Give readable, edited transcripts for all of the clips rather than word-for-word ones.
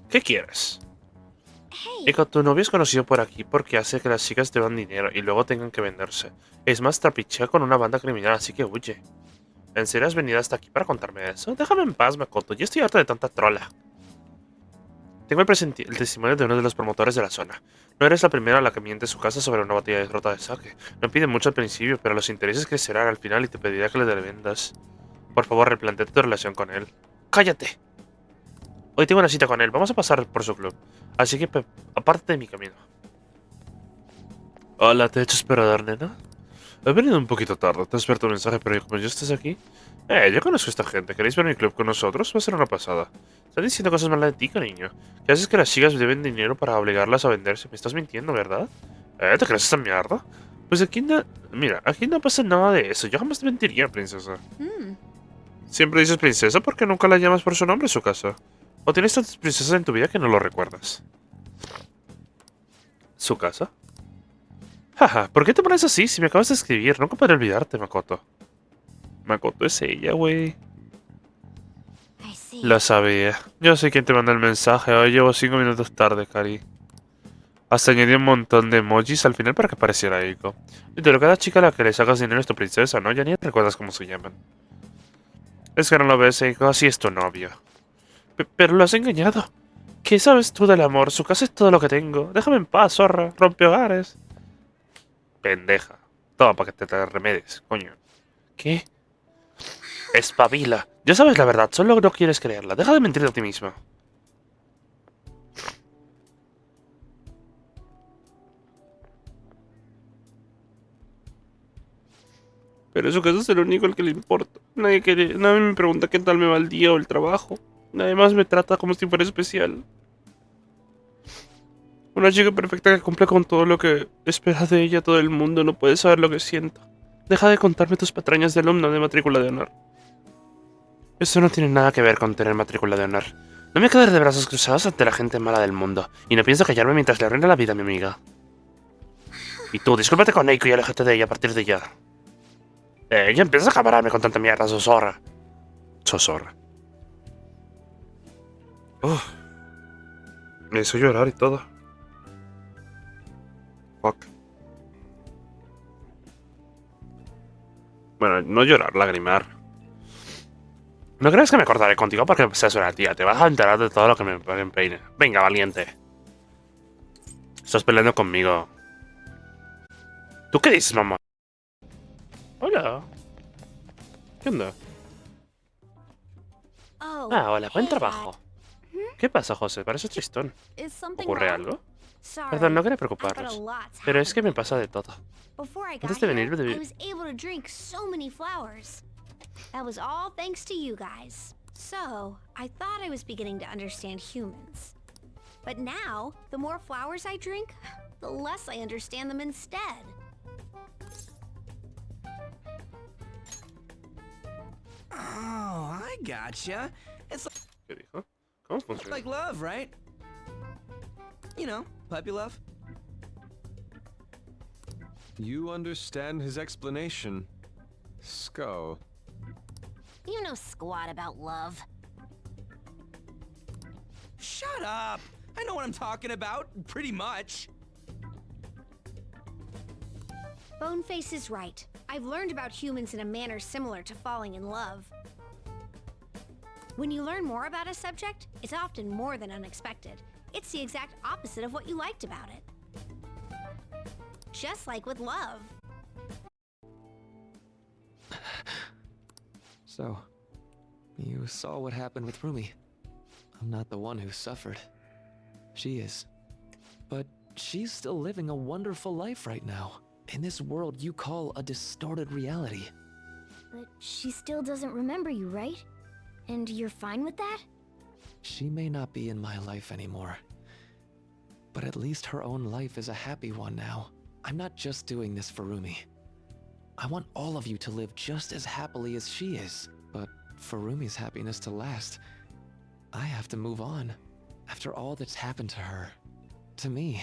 ¿Qué quieres? Eiko, tu novio es conocido por aquí porque hace que las chicas deban dinero y luego tengan que venderse. Es más, trapichea con una banda criminal, así que huye. ¿En serio has venido hasta aquí para contarme eso? Déjame en paz, Makoto. Yo estoy harto de tanta trola. Tengo el testimonio de uno de los promotores de la zona. No eres la primera a la que miente su casa sobre una botella de rota de sake. No pide mucho al principio, pero los intereses crecerán al final y te pedirá que le vendas. Por favor, replantea tu relación con él. ¡Cállate! Hoy tengo una cita con él. Vamos a pasar por su club. Así que apártate de mi camino. Hola, ¿te he hecho esperar, nena? He venido un poquito tarde. Te espero tu mensaje, pero como ya estás aquí... yo conozco a esta gente. ¿Queréis ver mi club con nosotros? Va a ser una pasada. Están diciendo cosas malas de ti, cariño. ¿Qué haces que las chicas deben dinero para obligarlas a venderse? Me estás mintiendo, ¿verdad? ¿Te crees esta mierda? Pues aquí no... Mira, aquí no pasa nada de eso. Yo jamás te mentiría, princesa. Siempre dices princesa porque nunca la llamas por su nombre en su casa. ¿O tienes tantas princesas en tu vida que no lo recuerdas? ¿Su casa? Jaja, ¿por qué te pones así? Si me acabas de escribir, nunca podré olvidarte, Makoto. Makoto es ella, güey. Lo sabía. Yo sé quién te manda el mensaje. Hoy llevo 5 minutos tarde, Cari. Hasta añadí un montón de emojis al final para que pareciera Eiko. Y de cada chica a la que le sacas dinero es tu princesa, ¿no? Ya ni recuerdas cómo se llaman. Es que no lo ves, Eiko. Así es tu novio. Pero lo has engañado. ¿Qué sabes tú del amor? Su casa es todo lo que tengo. Déjame en paz, zorra. Rompe hogares. Pendeja. Toma para que te remedes, coño. ¿Qué? Espabila. Ya sabes la verdad, solo no quieres creerla. Deja de mentir a ti misma. Pero eso que es el único al que le importa. Nadie me pregunta qué tal me va el día o el trabajo. Nadie más me trata como si fuera especial. Una chica perfecta que cumple con todo lo que espera de ella todo el mundo no puede saber lo que siento. Deja de contarme tus patrañas de alumno de matrícula de honor. Eso no tiene nada que ver con tener matrícula de honor. No me quedaré de brazos cruzados ante la gente mala del mundo. Y no pienso callarme mientras le arruine la vida a mi amiga. Y tú, discúlpate con Eiko y aléjate de ella a partir de ya. Ya empiezas a camararme con tanta mierda, zozorra. Zozorra. Me hizo llorar y todo. Fuck. Bueno, no llorar, lagrimar. No crees que me cortaré contigo porque seas una tía. Te vas a enterar de todo lo que me empeine. Venga, valiente. Estás peleando conmigo. ¿Tú qué dices, mamá? Hola. ¿Qué onda? Hola, buen trabajo. ¿Qué pasa, José? Pareces tristón. ¿Ocurre algo? Perdón, no quería preocuparlos. Pero es que me pasa de todo. Antes de venir, That was all thanks to you guys. So, I thought I was beginning to understand humans. But now, the more flowers I drink, the less I understand them instead. Oh, I gotcha. It's ¿Qué dijo? ¿Cómo funciona? like love, right? You know, puppy love. You understand his explanation. Sko. You know squat about love. Shut up! I know what I'm talking about, pretty much. Boneface is right. I've learned about humans in a manner similar to falling in love. When you learn more about a subject, it's often more than unexpected. It's the exact opposite of what you liked about it. Just like with love. So, you saw what happened with Rumi. I'm not the one who suffered. She is. But she's still living a wonderful life right now, in this world you call a distorted reality. But she still doesn't remember you, right? And you're fine with that? She may not be in my life anymore. But at least her own life is a happy one now. I'm not just doing this for Rumi. I want all of you to live just as happily as she is. But for Rumi's happiness to last, I have to move on. After all that's happened to her, to me,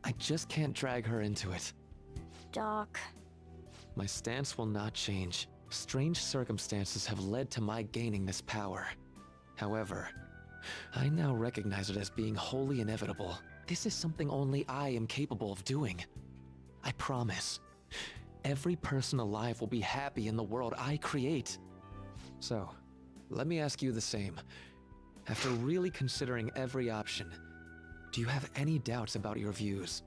I just can't drag her into it. Doc. My stance will not change. Strange circumstances have led to my gaining this power. However, I now recognize it as being wholly inevitable. This is something only I am capable of doing. I promise. Every person alive will be happy in the world I create. So, let me ask you the same. After really considering every option, do you have any doubts about your views?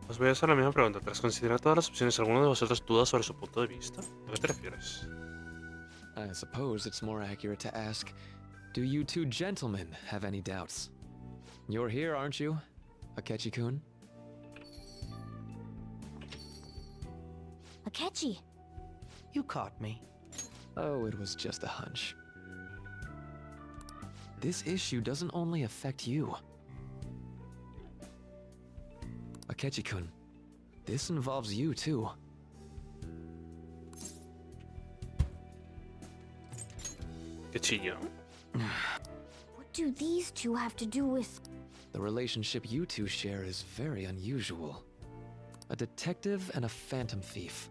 Os voy a hacer la misma pregunta. Tras considerar todas las opciones, ¿alguno de vosotros duda sobre su punto de vista? ¿A qué te refieres? I suppose it's more accurate to ask, do you two gentlemen have any doubts? You're here, aren't you, Akechi-kun? Akechi. You caught me. Oh, it was just a hunch. This issue doesn't only affect you. Akechi-kun, this involves you too. Qué chillo. What do these two have to do with... The relationship you two share is very unusual. A detective and a phantom thief.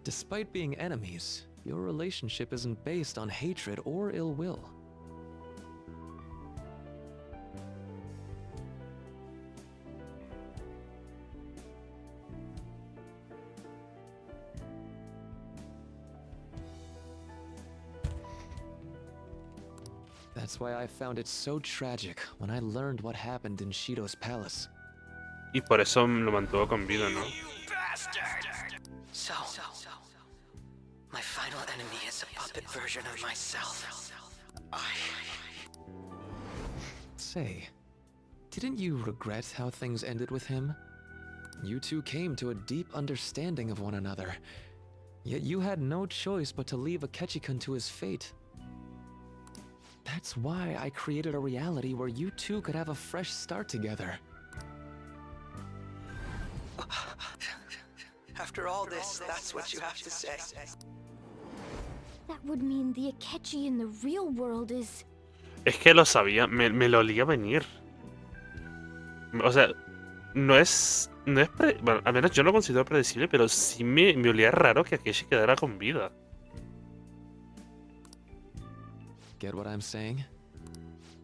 Despite being enemies, your relationship isn't based on hatred or ill will. That's why I found it so tragic when I learned what happened in Shido's palace. Y por eso lo mantuvo con vida, ¿no? So, my final enemy is a puppet version of myself. Say, didn't you regret how things ended with him? You two came to a deep understanding of one another. Yet you had no choice but to leave Akechi-kun to his fate. That's why I created a reality where you two could have a fresh start together. After all this, that's what you have to say. That would mean the Akechi in the real world is... Es que lo sabía, me lo olía venir. O sea, no es bueno, al menos yo no lo considero predecible, pero sí me olía raro que Akechi quedara con vida. Get what I'm saying?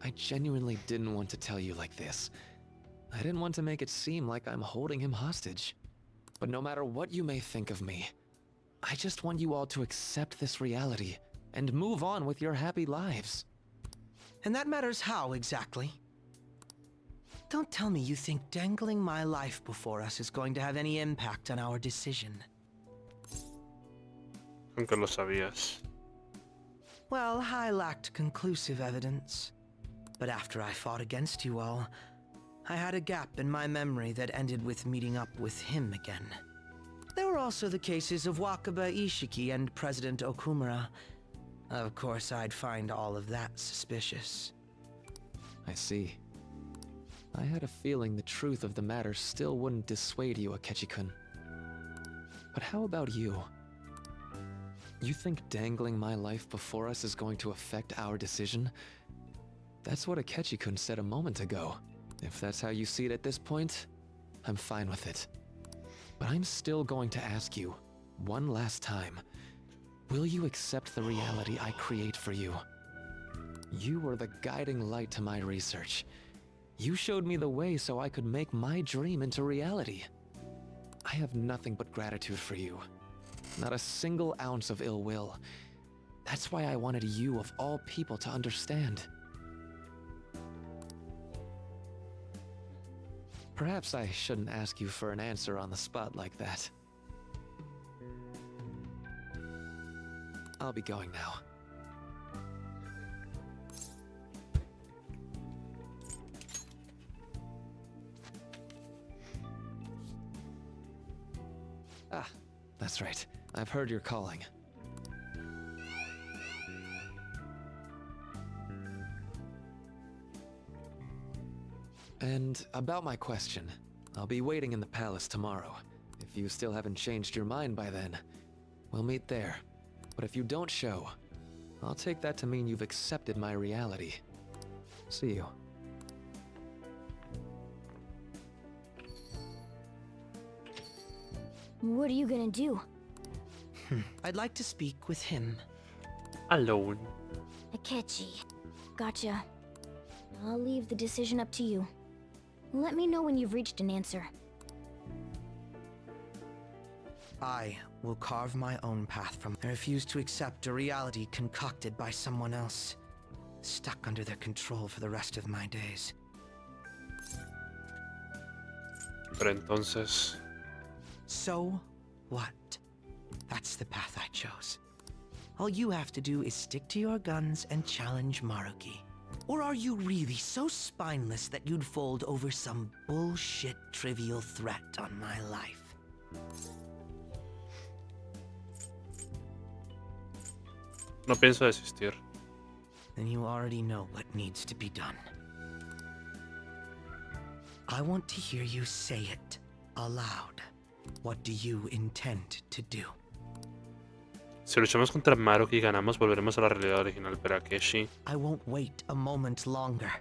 I genuinely didn't want to tell you like this. I didn't want to make it seem like I'm holding him hostage. But no matter what you may think of me, I just want you all to accept this reality and move on with your happy lives. And that matters how, exactly? Don't tell me you think dangling my life before us is going to have any impact on our decision. Aunque lo sabías. Well, I lacked conclusive evidence. But after I fought against you all, I had a gap in my memory that ended with meeting up with him again. There were also the cases of Wakaba Ishiki and President Okumura. Of course, I'd find all of that suspicious. I see. I had a feeling the truth of the matter still wouldn't dissuade you, Akechi-kun. But how about you? You think dangling my life before us is going to affect our decision? That's what Akechi-kun said a moment ago. If that's how you see it at this point, I'm fine with it. But I'm still going to ask you, one last time, will you accept the reality I create for you? You were the guiding light to my research. You showed me the way so I could make my dream into reality. I have nothing but gratitude for you. Not a single ounce of ill will. That's why I wanted you of all people to understand. Perhaps I shouldn't ask you for an answer on the spot like that. I'll be going now. Ah, that's right. I've heard you're calling. And about my question, I'll be waiting in the palace tomorrow. If you still haven't changed your mind by then, we'll meet there. But if you don't show, I'll take that to mean you've accepted my reality. See you. What are you gonna do? I'd like to speak with him. Alone. Akechi. Gotcha. I'll leave the decision up to you. Let me know when you've reached an answer. I will carve my own path from. I refuse to accept a reality concocted by someone else, stuck under their control for the rest of my days. Pero entonces... So what? That's the path I chose. All you have to do is stick to your guns and challenge Maruki. Or are you really so spineless that you'd fold over some bullshit trivial threat on my life? No pienso desistir. Then you already know what needs to be done. I want to hear you say it aloud. What do you intend to do? Si luchamos contra Maruki y ganamos, volveremos a la realidad original, pero Akechi... I won't wait a moment longer.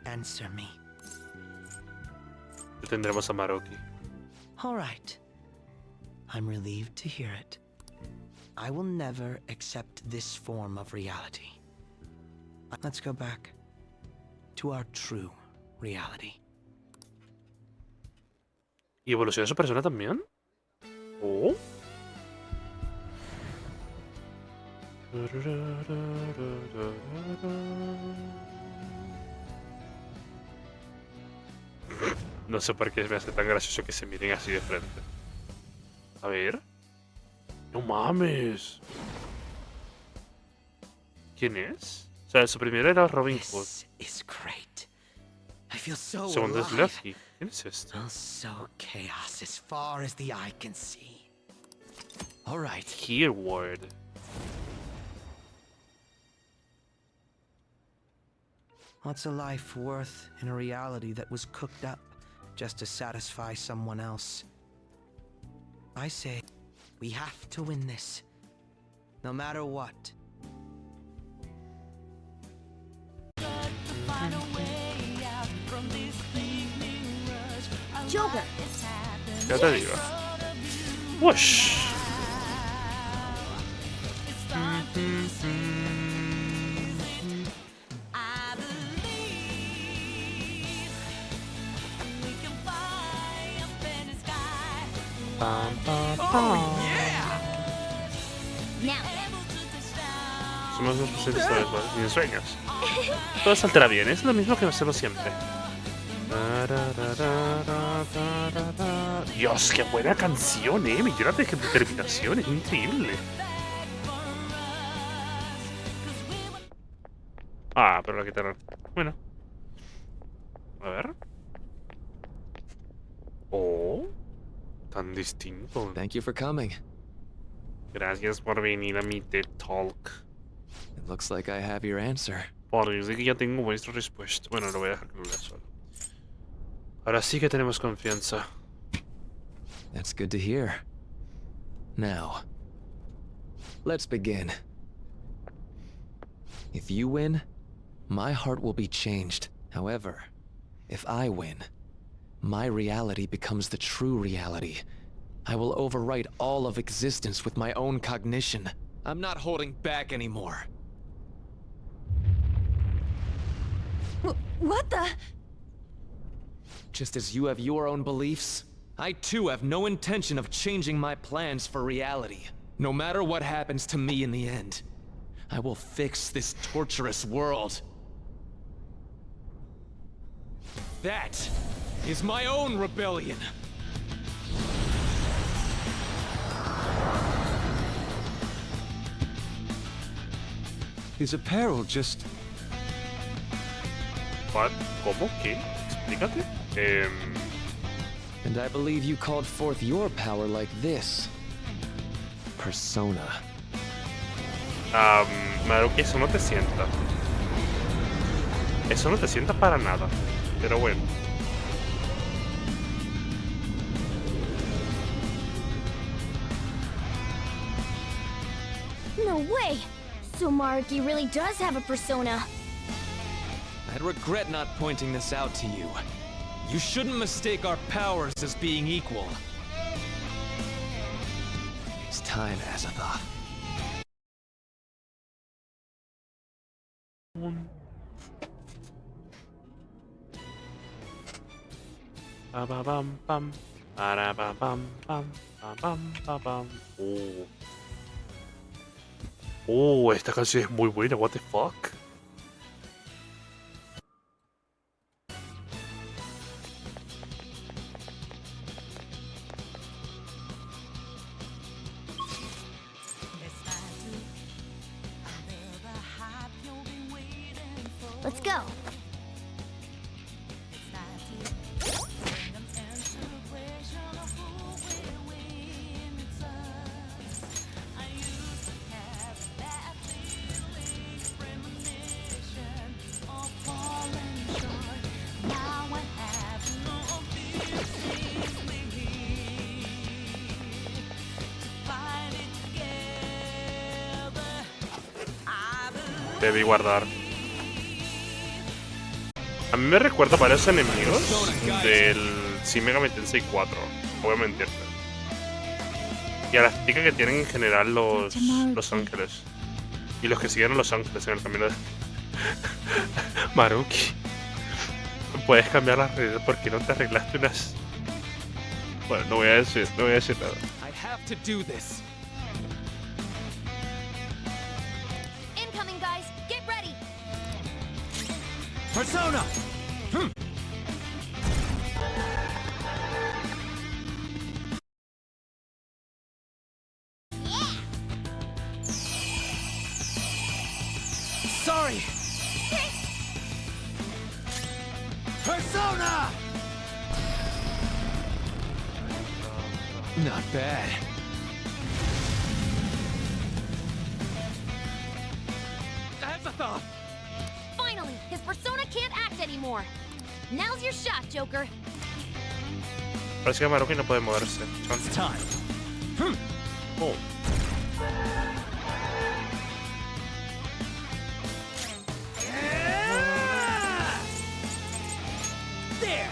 Answer me. Detendremos a Maruki. All right. I'm relieved to hear it. I will never accept this form of reality. Let's go back to our true reality. ¿Y evoluciona su persona también? ¿Oh? No sé por qué me hace tan gracioso que se miren así de frente. A ver. ¡No mames! ¿Quién es? O sea, su primero era Robin Hood. This is great. I feel so El segundo es alive. Luffy. ¿Quién es este? I'll sow chaos as far as the eye can see. All right. Keyword. What's a life worth in a reality that was cooked up just to satisfy someone else? I say, we have to win this, no matter what. Joker! Ya te digo. ¡Wush! Pam, pam, pam. Now, Somos los presentes esta vez, ¿vale? Ni en sueños. Todo saldrá bien, es lo mismo que hacemos siempre. Dios, qué buena canción, me llena de determinación, es increíble. Ah, pero la quitaron. Bueno. A ver. Oh, tan distinto. Thank you for coming. Gracias por venir a mi TED Talk. It looks like I have your answer. Parece que ya tengo vuestra respuesta. Bueno, lo voy a dejar que lo lea solo. Ahora sí que tenemos confianza. That's good to hear. Now, let's begin. If you win, my heart will be changed. However, if I win, my reality becomes the true reality. I will overwrite all of existence with my own cognition. I'm not holding back anymore. what the? Just as you have your own beliefs, I too have no intention of changing my plans for reality. No matter what happens to me in the end, I will fix this torturous world. That is my own rebellion. His apparel just... ¿What? ¿Cómo? ¿Qué? Explícate. And I believe you called forth your power like this. Persona. Maruki, eso no te sienta. Eso no te sienta para nada. Pero bueno. No way! So Maruki really does have a persona. I'd regret not pointing this out to you. You shouldn't mistake our powers as being equal. It's time, Azathoth. Pa, pa, pam, pam. Para, pa, pam, pam. Pa, pam, pa, pam. Esta canción es muy buena, what the fuck. Let's go. Debí guardar. A mí me recuerda a varios enemigos del Shin Megami Tensei 4. No voy a mentirte. Y a las chicas que tienen en general los ángeles. Y los que siguen a los ángeles en el camino de... Maruki. Puedes cambiar las redes porque no te arreglaste unas... Bueno, no voy a decir nada. I have to do this. Incoming, guys. Get ready. Persona! Sorry! Persona! Not bad. That's a thought. Finally, his persona can't act anymore. Now's your shot, Joker. Parece que Maruki no puede moverse. It's time. Oh. There!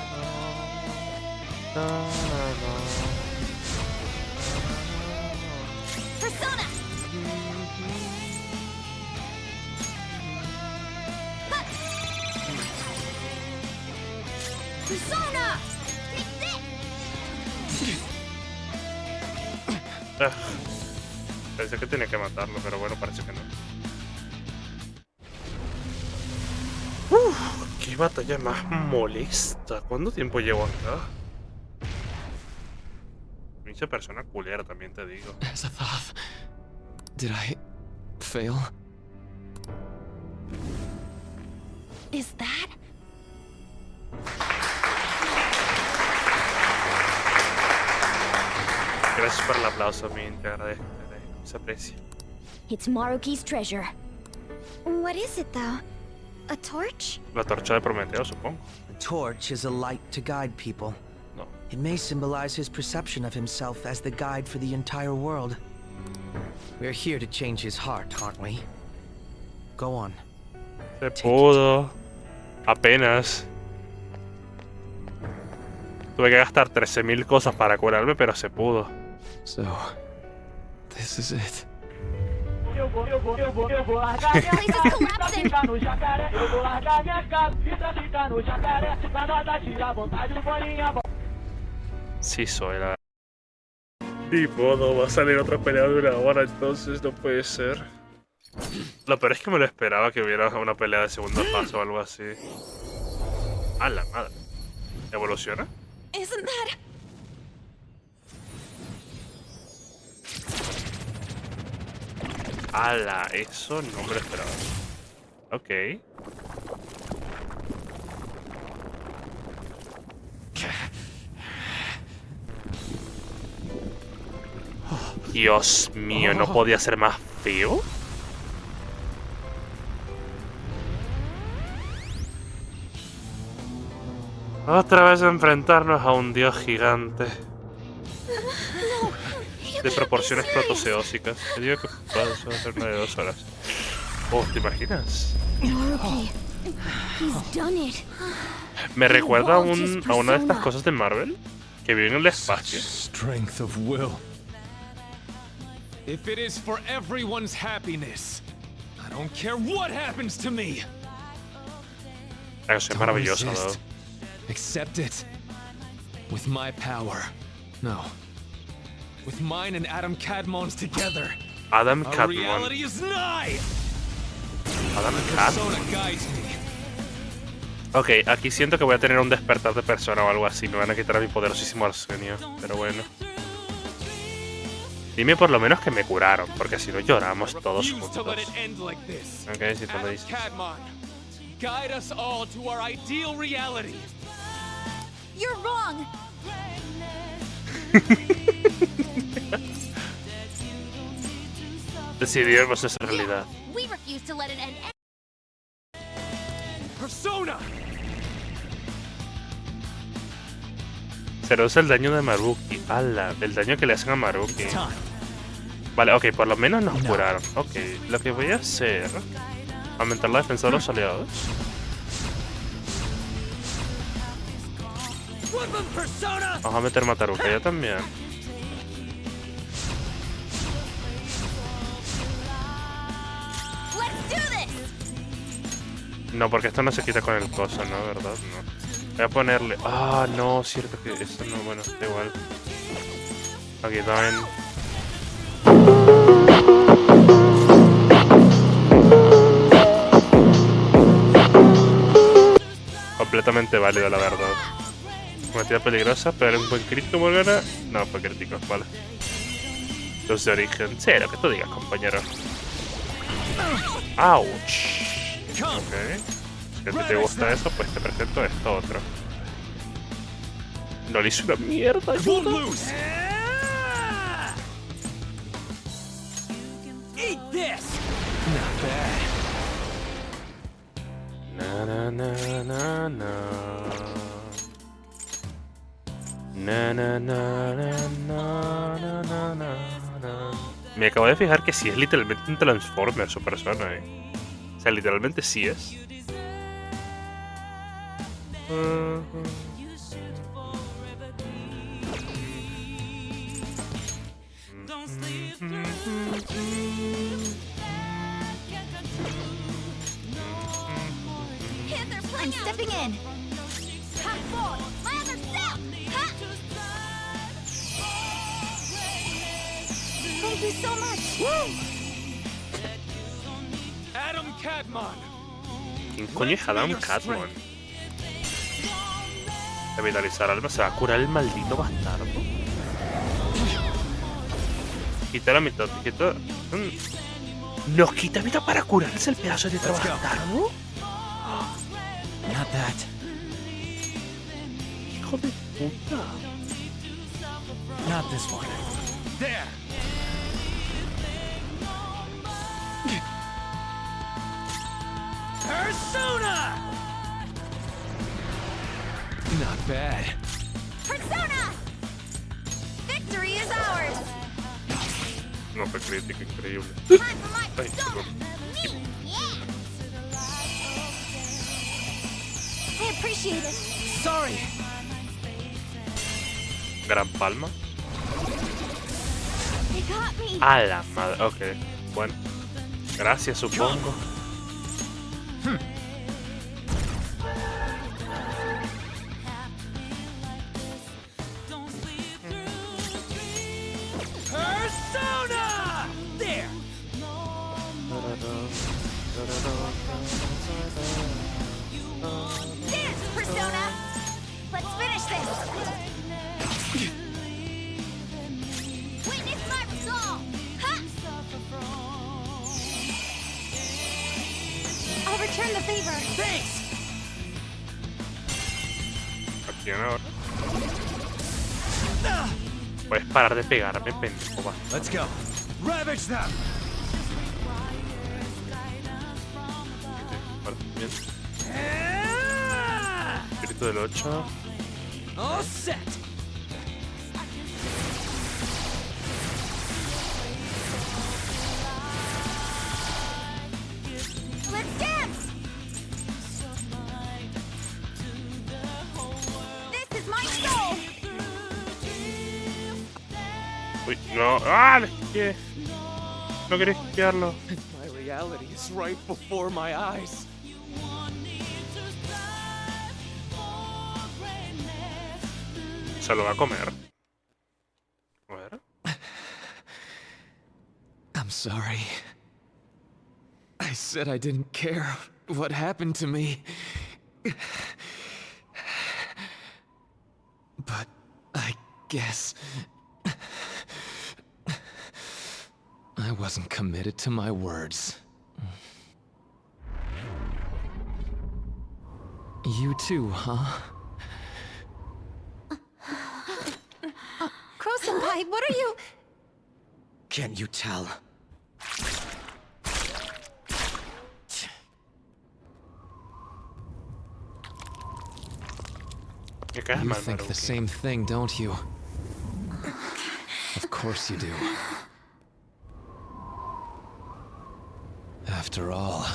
Persona! Ha! Persona! Pensé que tenía que matarlo, pero bueno, parece que no. Qué batalla más molesta. ¿Cuánto tiempo llevo acá? Mucha persona culera, también te digo. As a thought. Did I fail? Is that? Gracias por el aplauso, Min. Te agradezco, se aprecia. It's Maruki's treasure. What is it, though? A torch? La torcha de Prometeo, supongo. A torch is a light to guide people. No. It may symbolize his perception of himself as the guide for the entire world. We're here to change his heart, aren't we? Go on. Se pudo. Apenas. Tuve que gastar 13.000 cosas para curarme, pero se pudo. So, this is it. Place is collapsing! Sí soy la... Ni modo, va a salir otra pelea de 1 hora, entonces no puede ser. Lo peor es que me lo esperaba que hubiera una pelea de segunda fase o algo así. ¡A la madre! ¿Evoluciona? Isn't that... ¡Hala! Eso no me lo esperaba. Ok. Dios mío, ¿no podía ser más feo? Otra vez enfrentarnos a un dios gigante. De proporciones protoseósicas. Te digo que va a ser una de 2 horas. Oh, ¿te imaginas? Maruki. He's done it. Me recuerda a una de estas cosas de Marvel que viven en el espacio. Strength of will. If it is for everyone's happiness, I don't care what happens to me. Eso es Don't maravilloso, ¿no? resist. Accept it. With my power. No. With mine and Adam Cadmon's together. Adam Our Catman. reality is nigh. Adam Persona Catman. guides me. Ok, aquí siento que voy a tener un despertar de persona o algo así. Me van a quitar a mi poderosísimo Arsenio. Pero bueno. Dime por lo menos que me curaron, porque si no lloramos todos Refuse to let juntos. it end like this. Ok, si tú lo Adam dices. Cadmon, guide us all to our ideal reality. You're wrong! Decidimos esa realidad. We refuse to let it end. Persona! Se reduce el daño de Maruki. ¡Hala! El daño que le hacen a Maruki. Time. Vale, ok, por lo menos nos curaron. Ok, lo que voy a hacer... Aumentar la defensa de los aliados. Weapon persona! Vamos a meter Mataruka ya también. Let's do this! No, porque esto no se quita con el coso, ¿no? ¿Verdad? No. Voy a ponerle... Ah, no, cierto que esto no... Bueno, da igual. Aquí también... Completamente válido, la verdad. Cometida peligrosa, pero un buen crítico, Morgana. No, fue crítico, vale. Los de origen. Sí, lo que tú digas, compañero. ¡Auch! Ok. Si a ti te gusta eso, pues te presento esto otro. No le hice una mierda, ayuda. Eat this! Not bad. Na na na na na. Na na na na na na na na. Me acabo de fijar que sí es literalmente un Transformer su persona, O sea, literalmente sí es. I'm stepping in! Come forward! My other self! Ha! Thank you so much! Adam Cadmon! ¿Quién coño es Adam Catman? Revitalizar alma, ¿se va a curar el maldito bastardo? Quita la mitad, quita... ¿Nos quita vida para curarse el pedazo de bastardo? Not that. Hijo de puta. Not this one. There! Persona! Not bad. Persona! Victory is ours! No fue crítica, increíble. Time for my Ay, persona! perdón. Me! Yeah! I appreciate it. Sorry! Gran palma. They got me! A la madre, ok. Bueno. Gracias, supongo. Persona! There! Dance, Persona! Let's finish this! Witness my resolve! Ha! I'll return the favor. Thanks! Acción ahora. Puedes parar de pegarme, pendejo, va. Let's go. Ravage them! Vale, bien. Espíritu del 8. All set! Let's dance! This is my soul! Uy, no. ¡Ah! Le esquivé. No quería esquivarlo. My reality is right before my eyes. Se lo va a comer. A ver. I'm sorry. I said I didn't care what happened to me. But I guess I wasn't committed to my words. You too, huh? Crow-senpai, what are you? Can't you tell? Me caes You mal, think the Maruki. same thing, don't you? Of course you do. After all,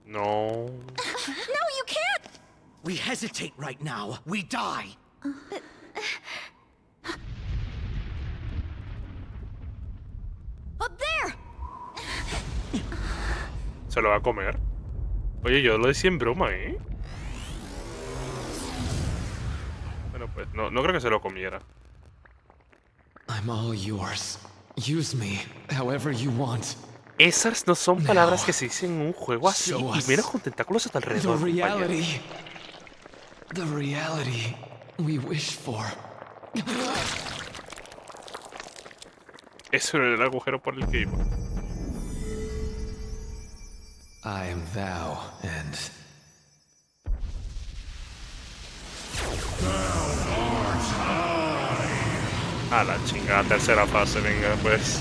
No. No, you can't! We hesitate right now. We die. Up there! Se lo va a comer. Oye, yo lo decía en broma, ¿eh? Bueno, pues no creo que se lo comiera. I'm all yours. Use me however you want. Esas no son palabras que se dicen en un juego así, Show y us menos con tentáculos a tu The alrededor, compañero. reality. The reality we wish for. Eso era el agujero por el que iba. I am thou, and A la chingada, tercera fase, venga, pues.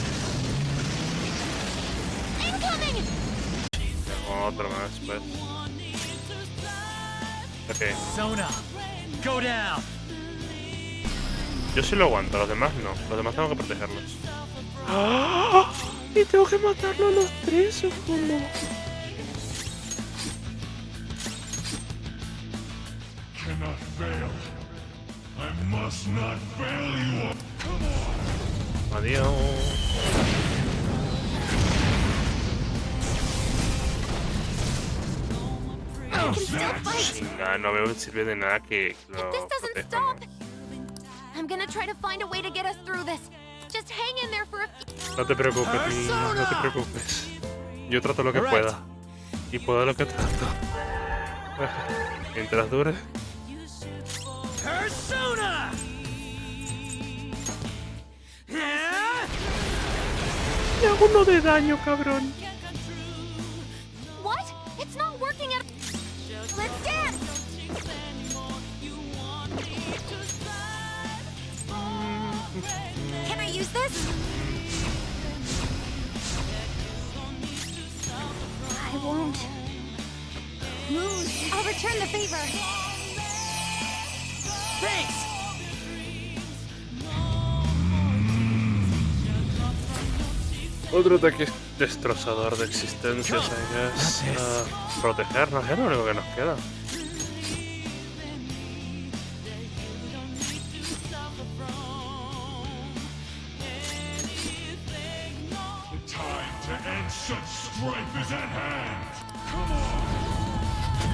Incoming! Otro más, pues. Ok. Sona, go down. Yo sí lo aguanto, los demás no. Los demás tengo que protegerlos. ¡Ah! ¿Y tengo que matarlo a los tres o cómo? Cannot fail. I must not fail you. Adiós. Chinga, no veo que sirve de nada que lo This doesn't proteja, stop! ¿no? I'm gonna try to find a way to get us through this. Just hang in there for a few... No te preocupes, niña, no te preocupes. Yo trato lo que pueda. Y puedo lo que trato. Mientras dure. Persona! Le hago uno de daño, cabrón. What? It's not working at... Let's dance! Can I use this? I won't. I'll return the favor. Thanks! Otro ataque destrozador de existencias, I guess. Protegernos es lo único que nos queda. The time to end such strife is at hand. Come on.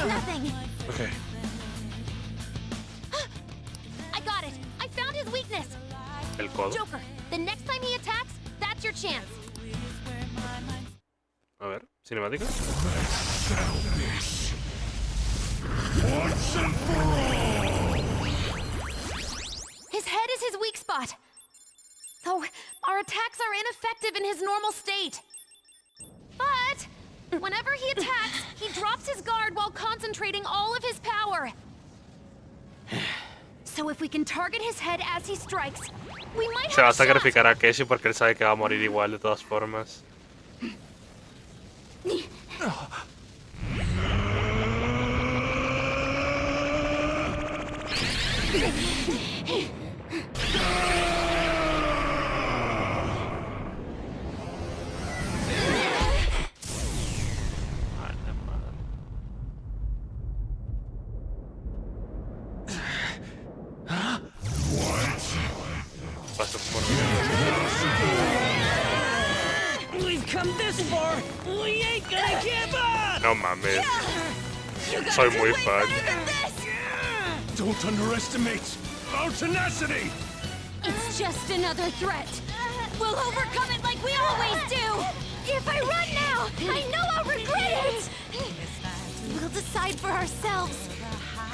Nothing. Ok. I got it. I found his weakness. El codo. Joker, the next time he attacks, that's your chance. A ver, cinemática. Settle this. Once and for all. His head is his weak spot. Though our attacks are ineffective in his normal state. But whenever he attacks, he drops his guard while concentrating all of his power. So if we can target his head as he strikes, we might Se va a have a shot. sacrificar a Casey porque él sabe que va a morir igual de todas formas. A la madre. Paso por We ain't gonna give up! No mames. Soy muy fan. Don't underestimate our tenacity! It's just another threat. We'll overcome it like we always do. If I run now, I know I'll regret it. We'll decide for ourselves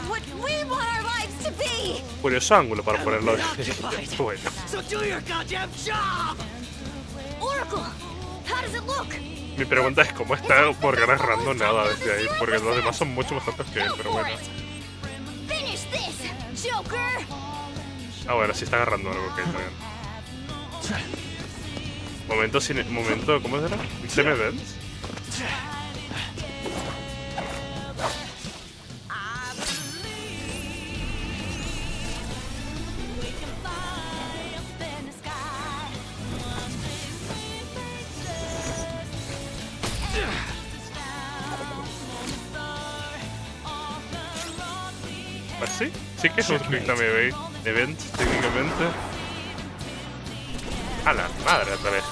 what we want our lives to be. Curioso ángulo para ponerlo. Bueno. So do your goddamn job! Oracle, how does it look? Mi pregunta es cómo está Morgana agarrando nada desde ahí, porque los demás son mucho más altos que él, pero bueno. Finish this, Joker. Ah, bueno, sí está agarrando algo, que está bien. Momento, ¿cómo será? ¿Tiene events? Pues sí, sí que es un Quick-Time Event, técnicamente. A la madre otra vez.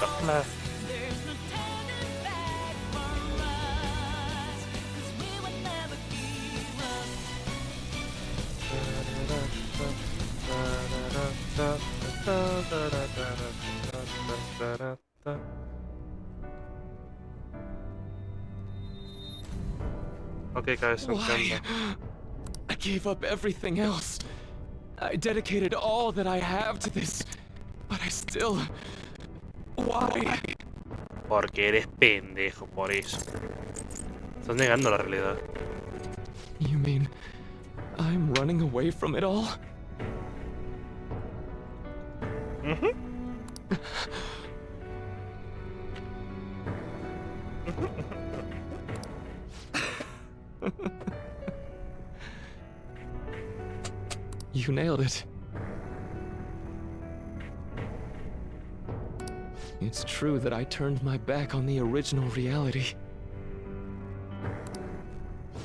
Ok, cabeza en Why? I gave up everything else. I dedicated all that I have to this, but I still... Why? Porque eres pendejo, por eso. Estás negando la realidad. You mean I'm running away from it all? You nailed it. It's true that I turned my back on the original reality.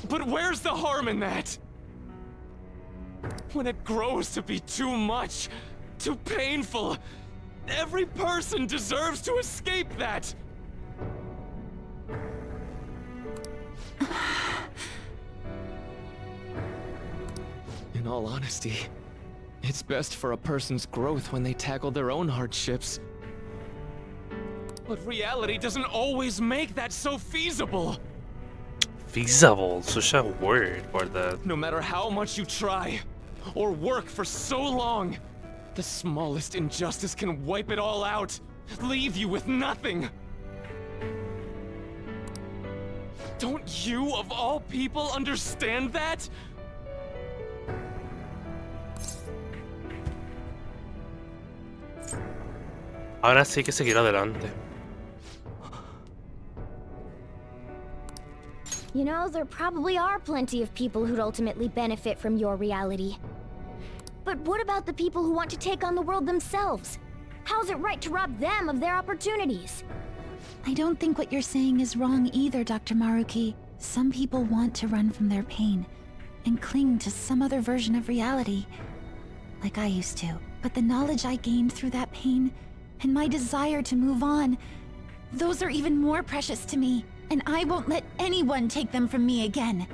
But where's the harm in that? When it grows to be too much, too painful, every person deserves to escape that! In all honesty, it's best for a person's growth when they tackle their own hardships. But reality doesn't always make that so feasible! Feasible, such a word for that. No matter how much you try, or work for so long, the smallest injustice can wipe it all out, leave you with nothing! Don't you, of all people, understand that? Ahora sí que seguir adelante. You know, there probably are plenty of people who'd ultimately benefit from your reality. But what about the people who want to take on the world themselves? How's it right to rob them of their opportunities? I don't think what you're saying is wrong either, Dr. Maruki. Some people want to run from their pain and cling to some other version of reality, like I used to. But the knowledge I gained through that pain and my desire to move on, those are even more precious to me, and I won't let anyone take them from me again.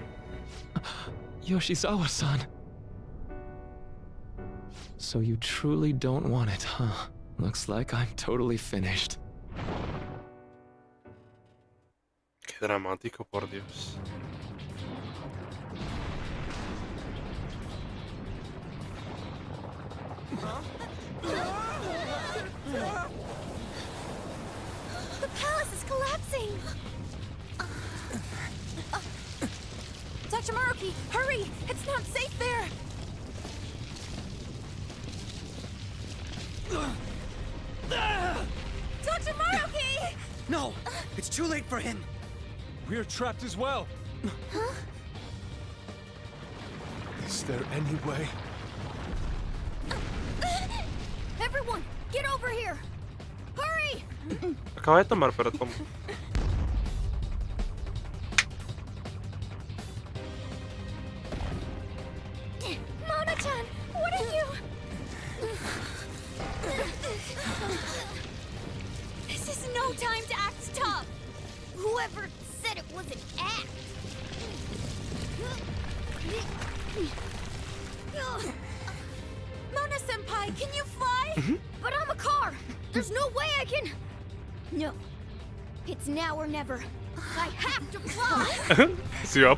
Yoshizawa-san. So you truly don't want it, huh? Looks like I'm totally finished. Qué dramático, por Dios. The palace is collapsing! Dr. Maruki, hurry! It's not safe there! Dr. Maruki! No! It's too late for him! We're trapped as well. Huh? Is there any way? Everyone, get over here! Hurry! Acaba de tomar, pero tomo. Mona-chan, what are you? This is no time to act tough. Whoever said it was an act? Mona-senpai, can you fly? But I'm a car. There's no way I can... No. It's now or never. I have to fly. Si va a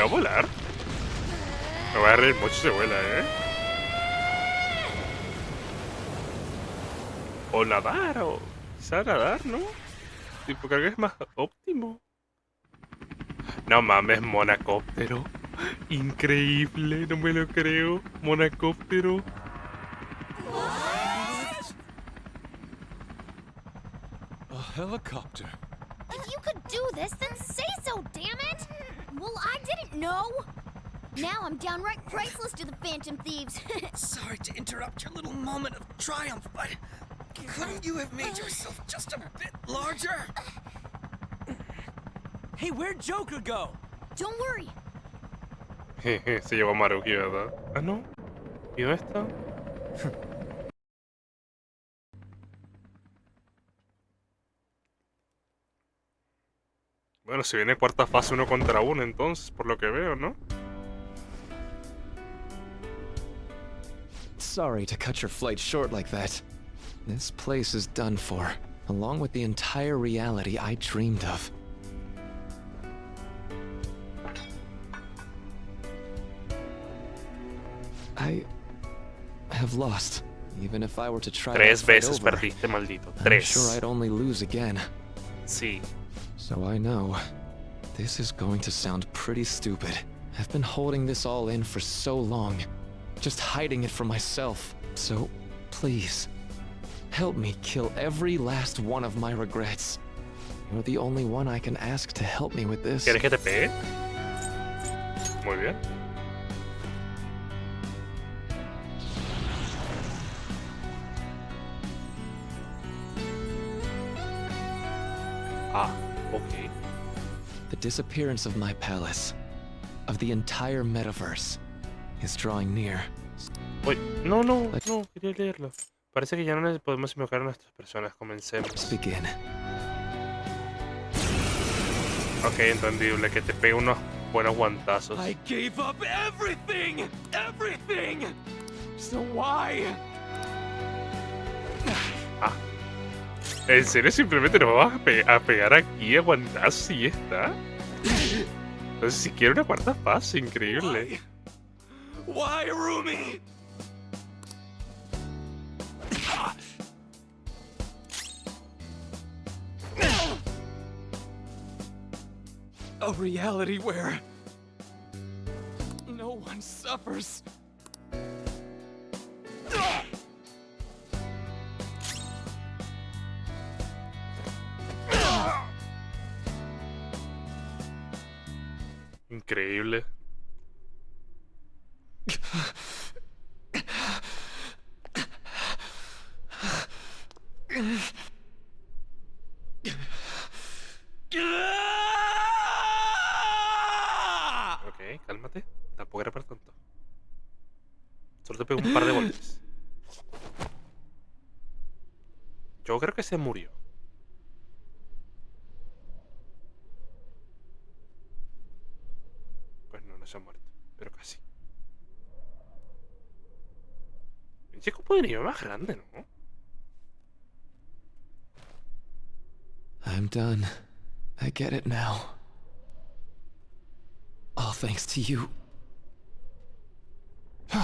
volar. Me voy a reír mucho si vuela, O nadar, o quizá nadar, ¿no? Tipo, creo que es más óptimo. No mames, monacóptero. Increíble, no me lo creo. Monacóptero. A helicopter. If you could do this, then say so, damn it! Well, I didn't know. Now I'm downright priceless to the Phantom Thieves. Sorry to interrupt your little moment of triumph, but couldn't you have made yourself just a bit larger? Hey, where'd Joker go? Don't worry. Jeje, se llevó a Maruki, ¿verdad? Ah, no. ¿Y dónde está? Bueno, si viene cuarta fase 1 contra 1, entonces, por lo que veo, ¿no? Sorry to cut your flight short like that. This place is done for, along with the entire reality I dreamed of. I have lost. Even if I were to try Tres that fight veces over, perdiste, maldito. I'm Tres. sure I'd only lose again. Sí. So I know. This is going to sound pretty stupid. I've been holding this all in for so long. Just hiding it from myself. So, please, help me kill every last one of my regrets. You're the only one I can ask to help me with this. ¿Quieres que te pegue? Muy bien. Ah, okay. The disappearance of my palace, of the entire metaverse, is drawing near. Uy, no, quería leerlo. Parece que ya no podemos invocar a nuestras personas. Comencemos. Let's begin. Ok, entendible, que te pegue unos buenos guantazos. I gave up everything! Everything! So why? Ah. ¿En serio simplemente nos vamos a pegar aquí a guantazos y ya está? Entonces si quiero una cuarta fase, increíble. Why, Rumi? A reality where no one suffers. Increíble. Ok, cálmate. Tampoco era para tanto. Solo te pego un par de golpes. Yo creo que se murió. Pues no, no se ha muerto. Pero casi. El chico podría más grande, ¿no? I'm done. I get it now. All thanks to you. No.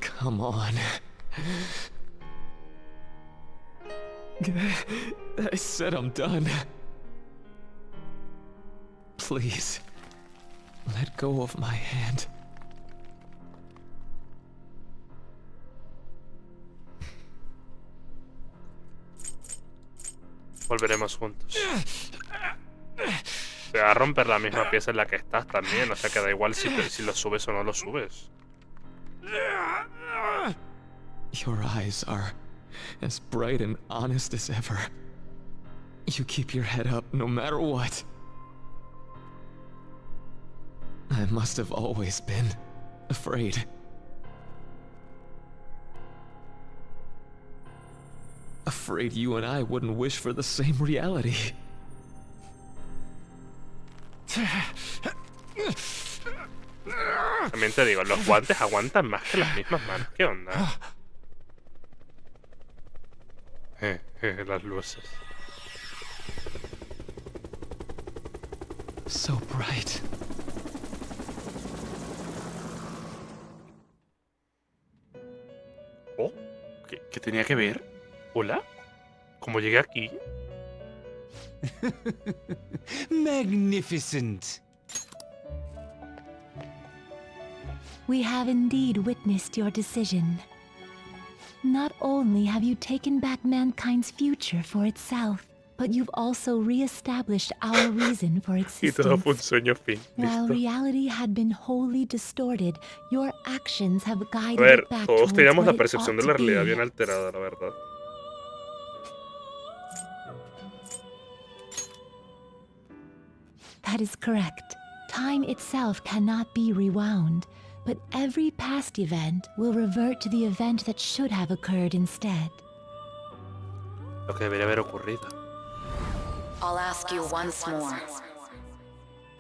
Come on. I said I'm done. Please, let go of my hand. Volveremos juntos. Se va a romper la misma pieza en la que estás también, o sea que da igual si lo subes o no lo subes. Your eyes are as bright and honest as ever. You keep your head up no matter what. I must have always been afraid. Afraid you and I wouldn't wish for the same reality. También te digo, los guantes aguantan más que las mismas manos. ¿Qué onda? Las luces. So bright. Oh, ¿qué tenía que ver? ¿Hola? ¿Cómo llegué aquí? Magnificent. We have indeed witnessed your decision. Not only have you taken back mankind's future for itself, but you've also re-established our reason for Y todo fue un existence. sueño fin. While Listo. reality had been wholly distorted, your actions have A guided ver, it back todos towards teníamos what la it percepción ought de la to realidad be. bien alterada, la verdad. That is correct. Time itself cannot be rewound, but every past event will revert to the event that should have occurred instead. Lo que debería haber ocurrido. I'll ask you once more.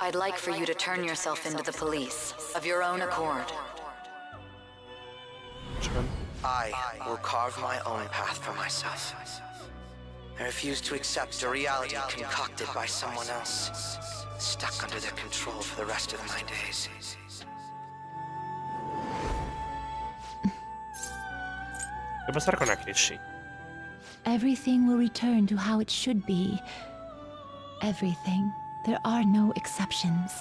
I'd like for you to turn yourself into the police, of your own accord. I will carve my own path for myself. I refuse to accept a reality concocted by someone else, stuck under their control for the rest of my days. ¿Qué pasará con Akeshi? Everything will return to how it should be. Everything. There are no exceptions.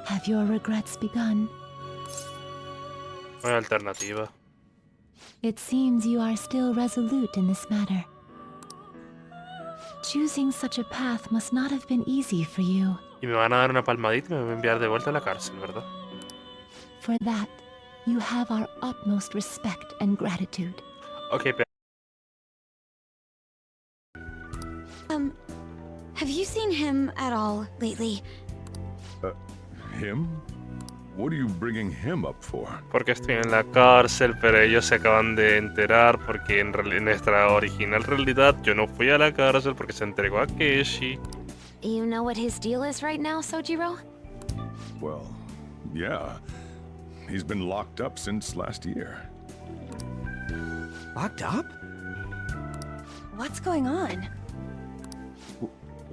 Have your regrets begun? No hay alternativa. It seems you are still resolute in this matter. Choosing such a path must not have been easy for you. Y me van a dar una palmadita y me van a enviar de vuelta a la cárcel, ¿verdad? For that, you have our utmost respect and gratitude. Ok, pero... Have you seen him at all lately? Him? What are you bringing him up for? Porque estoy en la cárcel, pero ellos se acaban de enterar porque en nuestra original realidad yo no fui a la cárcel porque se entregó a Akeshi. You know what his deal is right now, Sojiro? Well, yeah. He's been locked up since last year. Locked up? What's going on?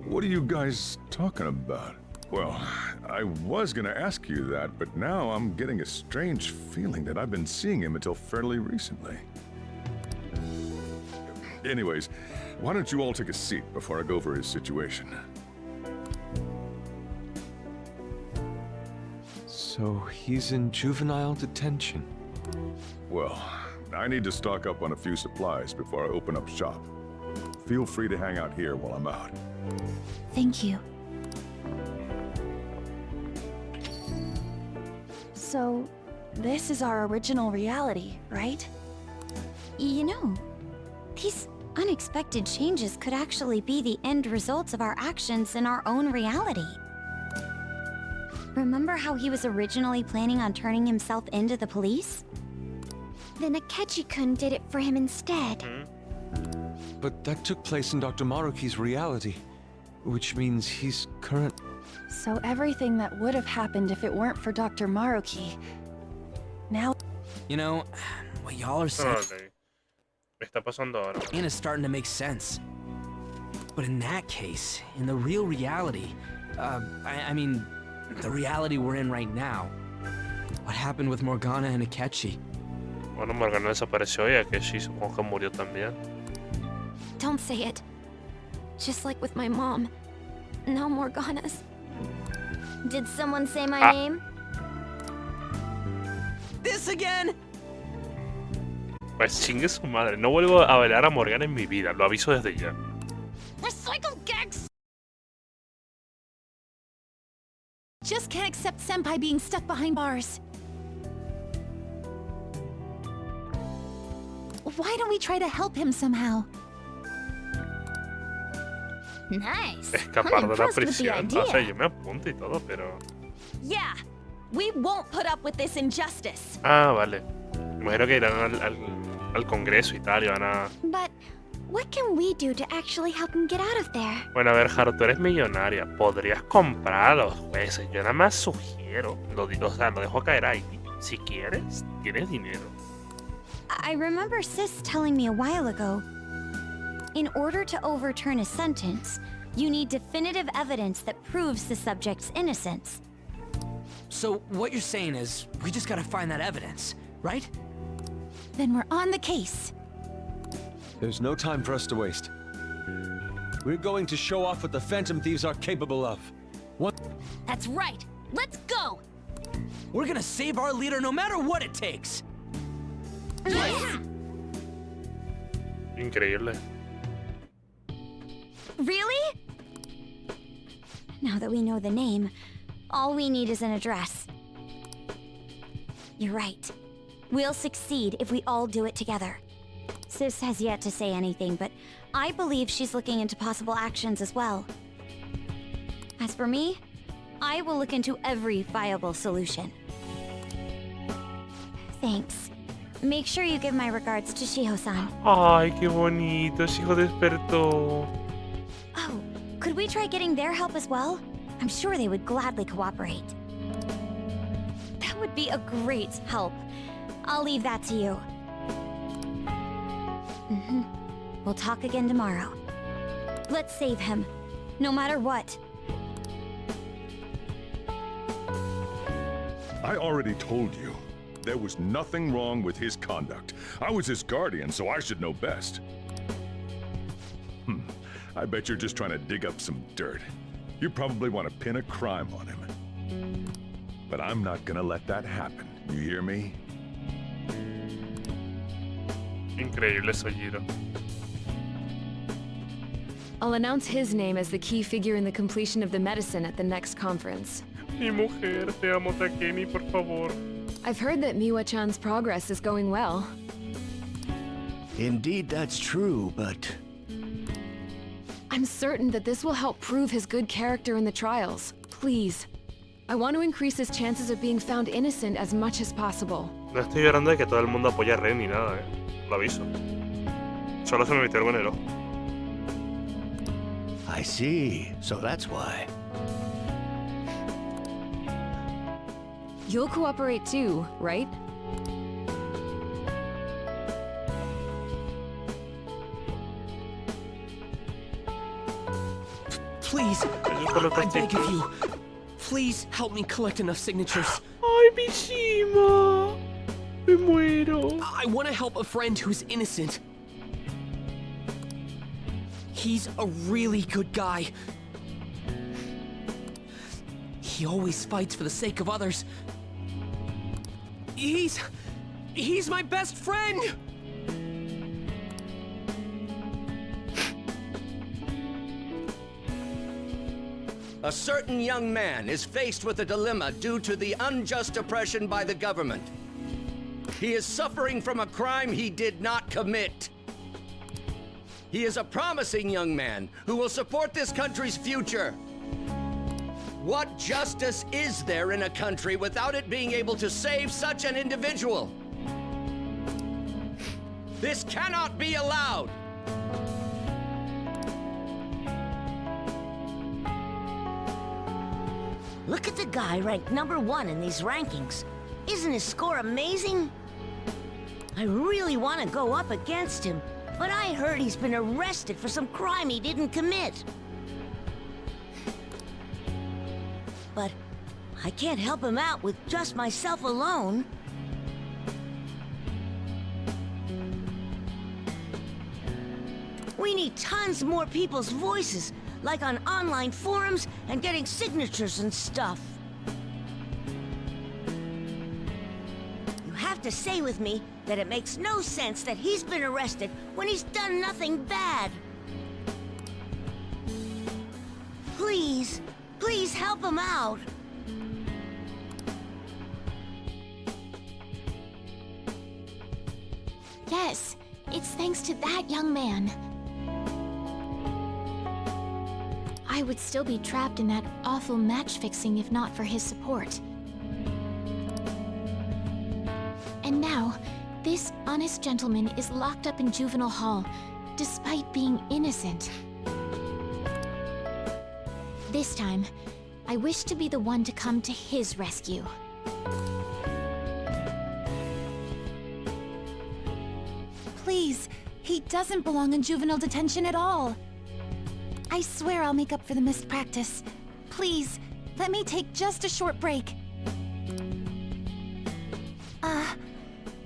What are you guys talking about? Well, I was gonna ask you that, but now I'm getting a strange feeling that I've been seeing him until fairly recently. Anyways, why don't you all take a seat before I go over his situation? So he's in juvenile detention. Well, I need to stock up on a few supplies before I open up shop. Feel free to hang out here while I'm out. Thank you. So, this is our original reality, right? You know, these unexpected changes could actually be the end results of our actions in our own reality. Remember how he was originally planning on turning himself into the police? Then Akechi-kun did it for him instead. But that took place in Dr. Maruki's reality, which means he's current. So everything that would have happened if it weren't for Dr. Maruki, now... You know, what y'all are saying Órale. ¿Qué está pasando ahora? is starting to make sense. But in that case, in the real reality, I mean, the reality we're in right now, what happened with Morgana and Akechi? Bueno, Morgana desapareció y Akeshi supongo que murió también. Don't say it. Just like with my mom. Now Morgana's. Did someone say my name? This again? Pues chingue su madre. No vuelvo a bailar a Morgana en mi vida. Lo aviso desde ya. just can't accept Senpai being stuck behind bars. Why don't we try to help him somehow? Nice. Escapar I'm de la impressed with the prisión. O sea, idea. yo me apunto y todo, pero... Yeah, we won't put up with this injustice. Ah, vale. Imagino que irán al Congreso y tal y van a... But what can we do to actually help him get out of there? Bueno, a ver, Haru, tú eres millonaria. Podrías comprar a los jueces. Yo nada más sugiero. Lo dejo caer ahí. Si quieres, tienes dinero. I remember Sis telling me a while ago, in order to overturn a sentence, you need definitive evidence that proves the subject's innocence. So what you're saying is, we just gotta find that evidence, right? Then we're on the case. There's no time for us to waste. We're going to show off what the Phantom Thieves are capable of. What? That's right. Let's go. We're gonna save our leader no matter what it takes. Increíble. Really? Now that we know the name, all we need is an address. You're right. We'll succeed if we all do it together. Sis has yet to say anything, but I believe she's looking into possible actions as well. As for me, I will look into every viable solution. Thanks. Make sure you give my regards to Shiho-san. Ay, qué bonito. Shiho despertó. Oh, could we try getting their help as well? I'm sure they would gladly cooperate. That would be a great help. I'll leave that to you. We'll talk again tomorrow. Let's save him, no matter what. I already told you. There was nothing wrong with his conduct. I was his guardian, so I should know best. I bet you're just trying to dig up some dirt. You probably want to pin a crime on him. But I'm not gonna let that happen. You hear me? Increíble Sojiro. I'll announce his name as the key figure in the completion of the medicine at the next conference. Mi mujer, te amo, Takemi, por favor. I've heard that Miwa-chan's progress is going well. Indeed, that's true, but... I'm certain that this will help prove his good character in the trials. Please. I want to increase his chances of being found innocent as much as possible. No estoy llorando de que todo el mundo apoya a Ren ni nada, Lo aviso. Solo se me metió algo en el ojo. I see. So that's why. You'll cooperate too, right? Please, I beg of you. Please help me collect enough signatures. Ay, Mishima. Me muero. I want to help a friend who's innocent. He's a really good guy. He always fights for the sake of others. He's my best friend! A certain young man is faced with a dilemma due to the unjust oppression by the government. He is suffering from a crime he did not commit. He is a promising young man who will support this country's future. What justice is there in a country without it being able to save such an individual? This cannot be allowed! Look at the guy ranked #1 in these rankings. Isn't his score amazing? I really want to go up against him, but I heard he's been arrested for some crime he didn't commit. But I can't help him out with just myself alone. We need tons more people's voices, like on online forums and getting signatures and stuff. You have to say with me that it makes no sense that he's been arrested when he's done nothing bad. Please, please help him out. guess. It's thanks to that young man. I would still be trapped in that awful match fixing if not for his support. And now, this honest gentleman is locked up in juvenile hall, despite being innocent. This time, I wish to be the one to come to his rescue. Please, he doesn't belong in juvenile detention at all. I swear I'll make up for the missed practice. Please, let me take just a short break.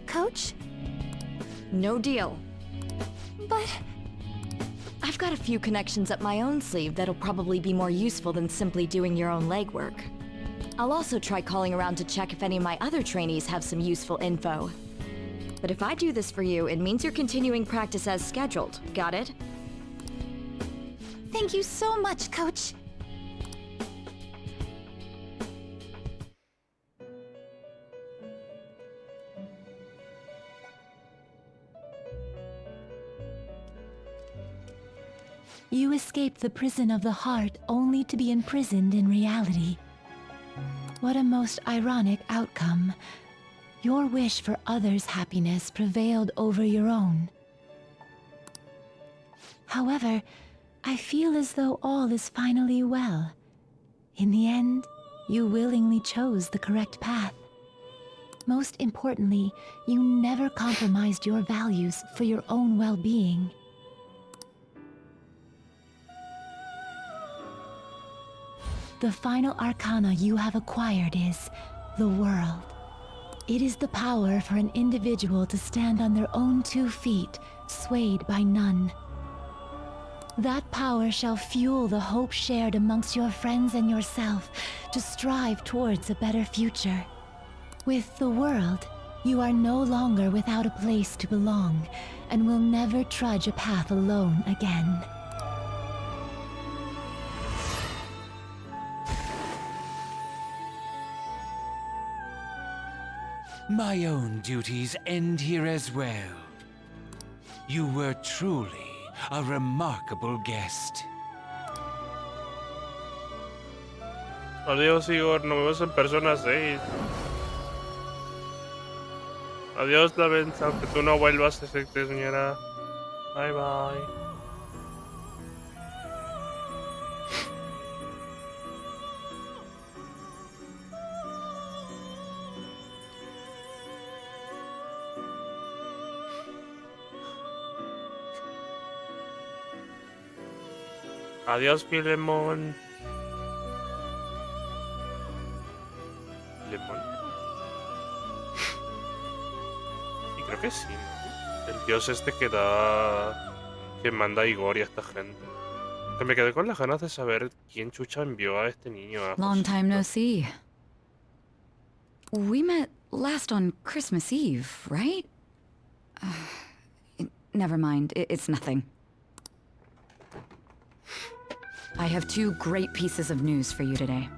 Coach? No deal. But... I've got a few connections up my own sleeve that'll probably be more useful than simply doing your own legwork. I'll also try calling around to check if any of my other trainees have some useful info. But if I do this for you, it means you're continuing practice as scheduled. Got it? Thank you so much, Coach. You escaped the prison of the heart only to be imprisoned in reality. What a most ironic outcome. Your wish for others' happiness prevailed over your own. However, I feel as though all is finally well. In the end, you willingly chose the correct path. Most importantly, you never compromised your values for your own well-being. The final arcana you have acquired is the world. It is the power for an individual to stand on their own 2 feet, swayed by none. That power shall fuel the hope shared amongst your friends and yourself to strive towards a better future. With the world, you are no longer without a place to belong, and will never trudge a path alone again. My own duties end here as well. You were truly a remarkable guest. Adiós, Igor. Nos vemos en Persona 6. Adiós, la venza. Aunque tú no vuelvas, señora. Bye, bye. Adiós, Filemón. ¿Filemón? Y creo que sí, ¿no? El dios este que da... que manda a Igor y a esta gente. Que me quedé con las ganas de saber quién chucha envió a este niño a... Long time no see. We met last on Christmas Eve, right? Never mind, it's nothing. I have 2 great pieces of news for you today.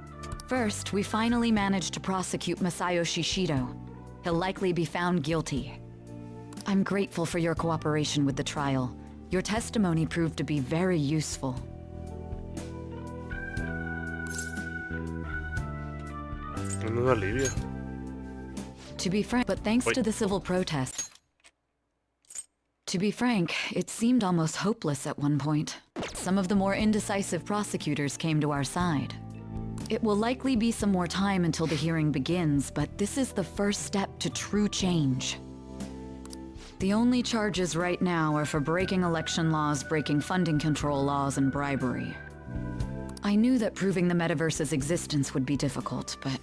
First, we finally managed to prosecute Masayo Shishido. He'll likely be found guilty. I'm grateful for your cooperation with the trial. Your testimony proved to be very useful. Menudo alivio. To be frank, but thanks to the civil protest. To be frank, it seemed almost hopeless at one point. Some of the more indecisive prosecutors came to our side. It will likely be some more time until the hearing begins, but this is the first step to true change. The only charges right now are for breaking election laws, breaking funding control laws, and bribery. I knew that proving the metaverse's existence would be difficult, but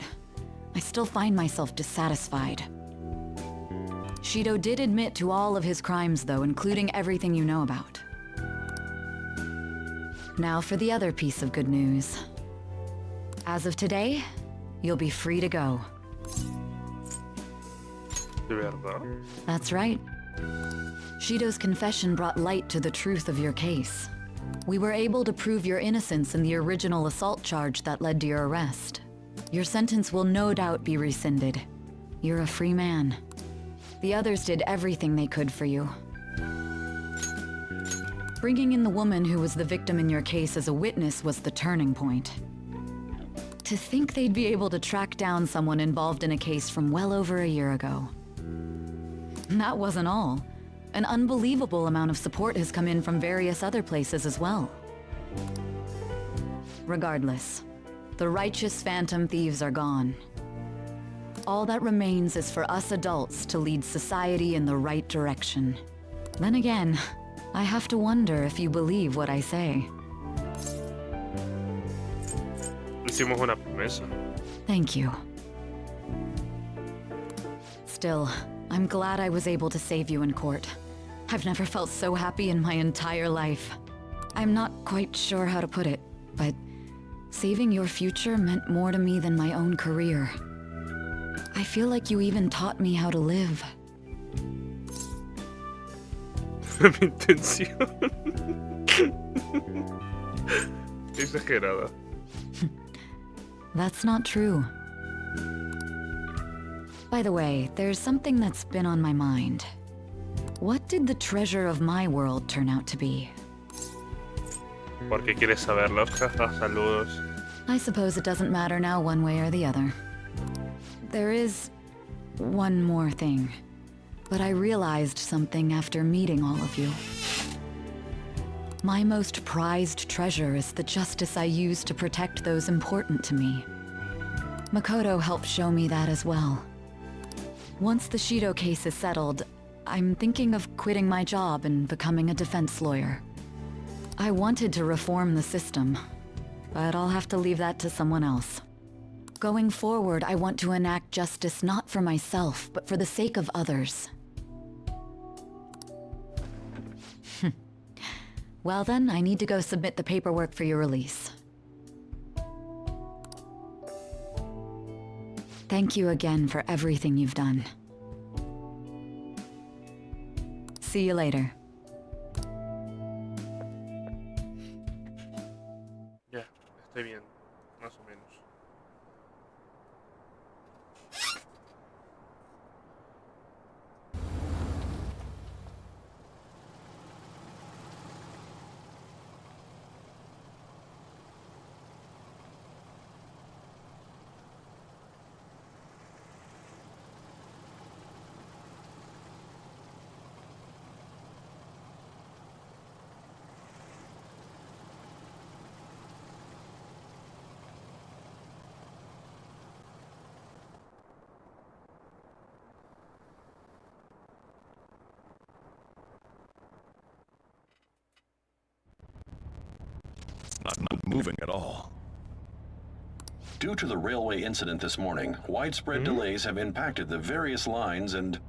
I still find myself dissatisfied. Shido did admit to all of his crimes, though, including everything you know about. Now for the other piece of good news. As of today, you'll be free to go. ¿De verdad? That's right. Shido's confession brought light to the truth of your case. We were able to prove your innocence in the original assault charge that led to your arrest. Your sentence will no doubt be rescinded. You're a free man. The others did everything they could for you. Bringing in the woman who was the victim in your case as a witness was the turning point. To think they'd be able to track down someone involved in a case from well over a year ago. And that wasn't all. An unbelievable amount of support has come in from various other places as well. Regardless, the righteous phantom thieves are gone. All that remains is for us adults to lead society in the right direction. Then again, I have to wonder if you believe what I say. Hicimos una promesa. Thank you. Still, I'm glad I was able to save you in court. I've never felt so happy in my entire life. I'm not quite sure how to put it, but saving your future meant more to me than my own career. I feel like you even taught me how to live. Mi intención. Exagerada. That's not true. By the way, there's something that's been on my mind. What did the treasure of my world turn out to be? ¿Por qué quieres saberlo? Saludos. I suppose it doesn't matter now one way or the other. There is one more thing. But I realized something after meeting all of you. My most prized treasure is the justice I use to protect those important to me. Makoto helped show me that as well. Once the Shido case is settled, I'm thinking of quitting my job and becoming a defense lawyer. I wanted to reform the system, but I'll have to leave that to someone else. Going forward, I want to enact justice not for myself, but for the sake of others. Well then, I need to go submit the paperwork for your release. Thank you again for everything you've done. See you later. Ya, estoy bien, más o menos. Not moving at all. Due to the railway incident this morning, widespread delays have impacted the various lines and...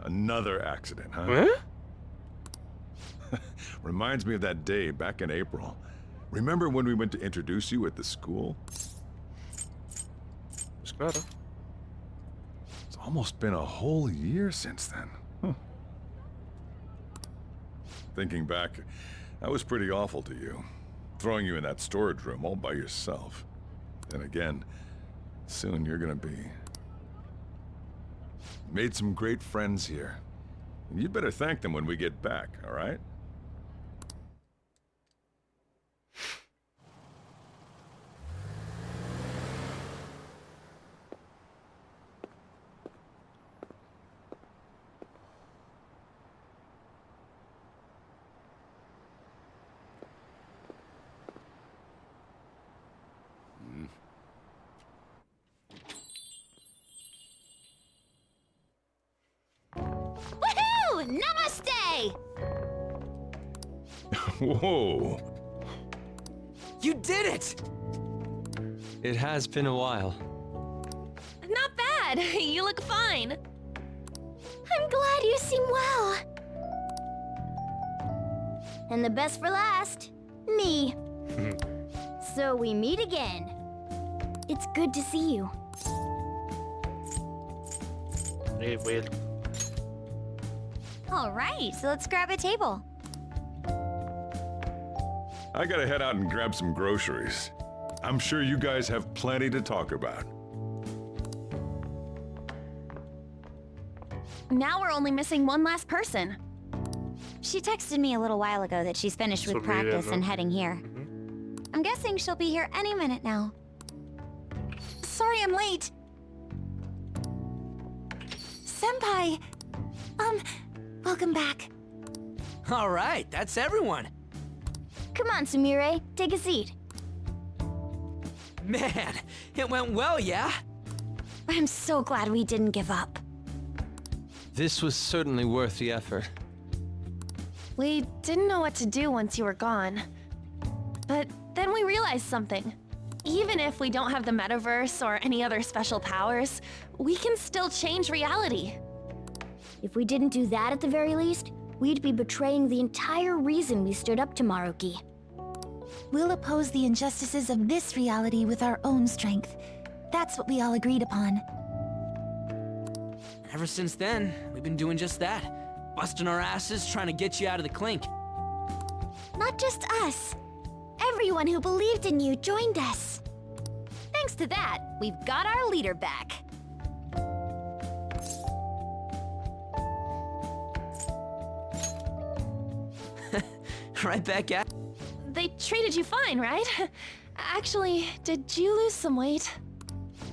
Another accident, huh? Reminds me of that day back in April. Remember when we went to introduce you at the school? Pues claro. It's almost been a whole year since then. Huh. Thinking back, I was pretty awful to you. Throwing you in that storage room all by yourself. Then again, soon you're gonna be. Made some great friends here. And you'd better thank them when we get back, all right? Woohoo! Namaste! Whoa! You did it! It has been a while. Not bad. You look fine. I'm glad you seem well. And the best for last, me. So we meet again. It's good to see you. Hey, Will. All right, so let's grab a table. I gotta head out and grab some groceries. I'm sure you guys have plenty to talk about. Now we're only missing one last person. She texted me a little while ago that she's finished with practice and heading here. I'm guessing she'll be here any minute now. Sorry I'm late. Senpai! Welcome back. All right, that's everyone. Come on, Sumire, take a seat. Man, it went well, yeah? I'm so glad we didn't give up. This was certainly worth the effort. We didn't know what to do once you were gone. But then we realized something. Even if we don't have the metaverse or any other special powers, we can still change reality. If we didn't do that at the very least, we'd be betraying the entire reason we stood up to Maruki. We'll oppose the injustices of this reality with our own strength. That's what we all agreed upon. Ever since then, we've been doing just that. Busting our asses trying to get you out of the clink. Not just us. Everyone who believed in you joined us. Thanks to that, we've got our leader back. Right back at... They treated you fine, right? Actually, did you lose some weight?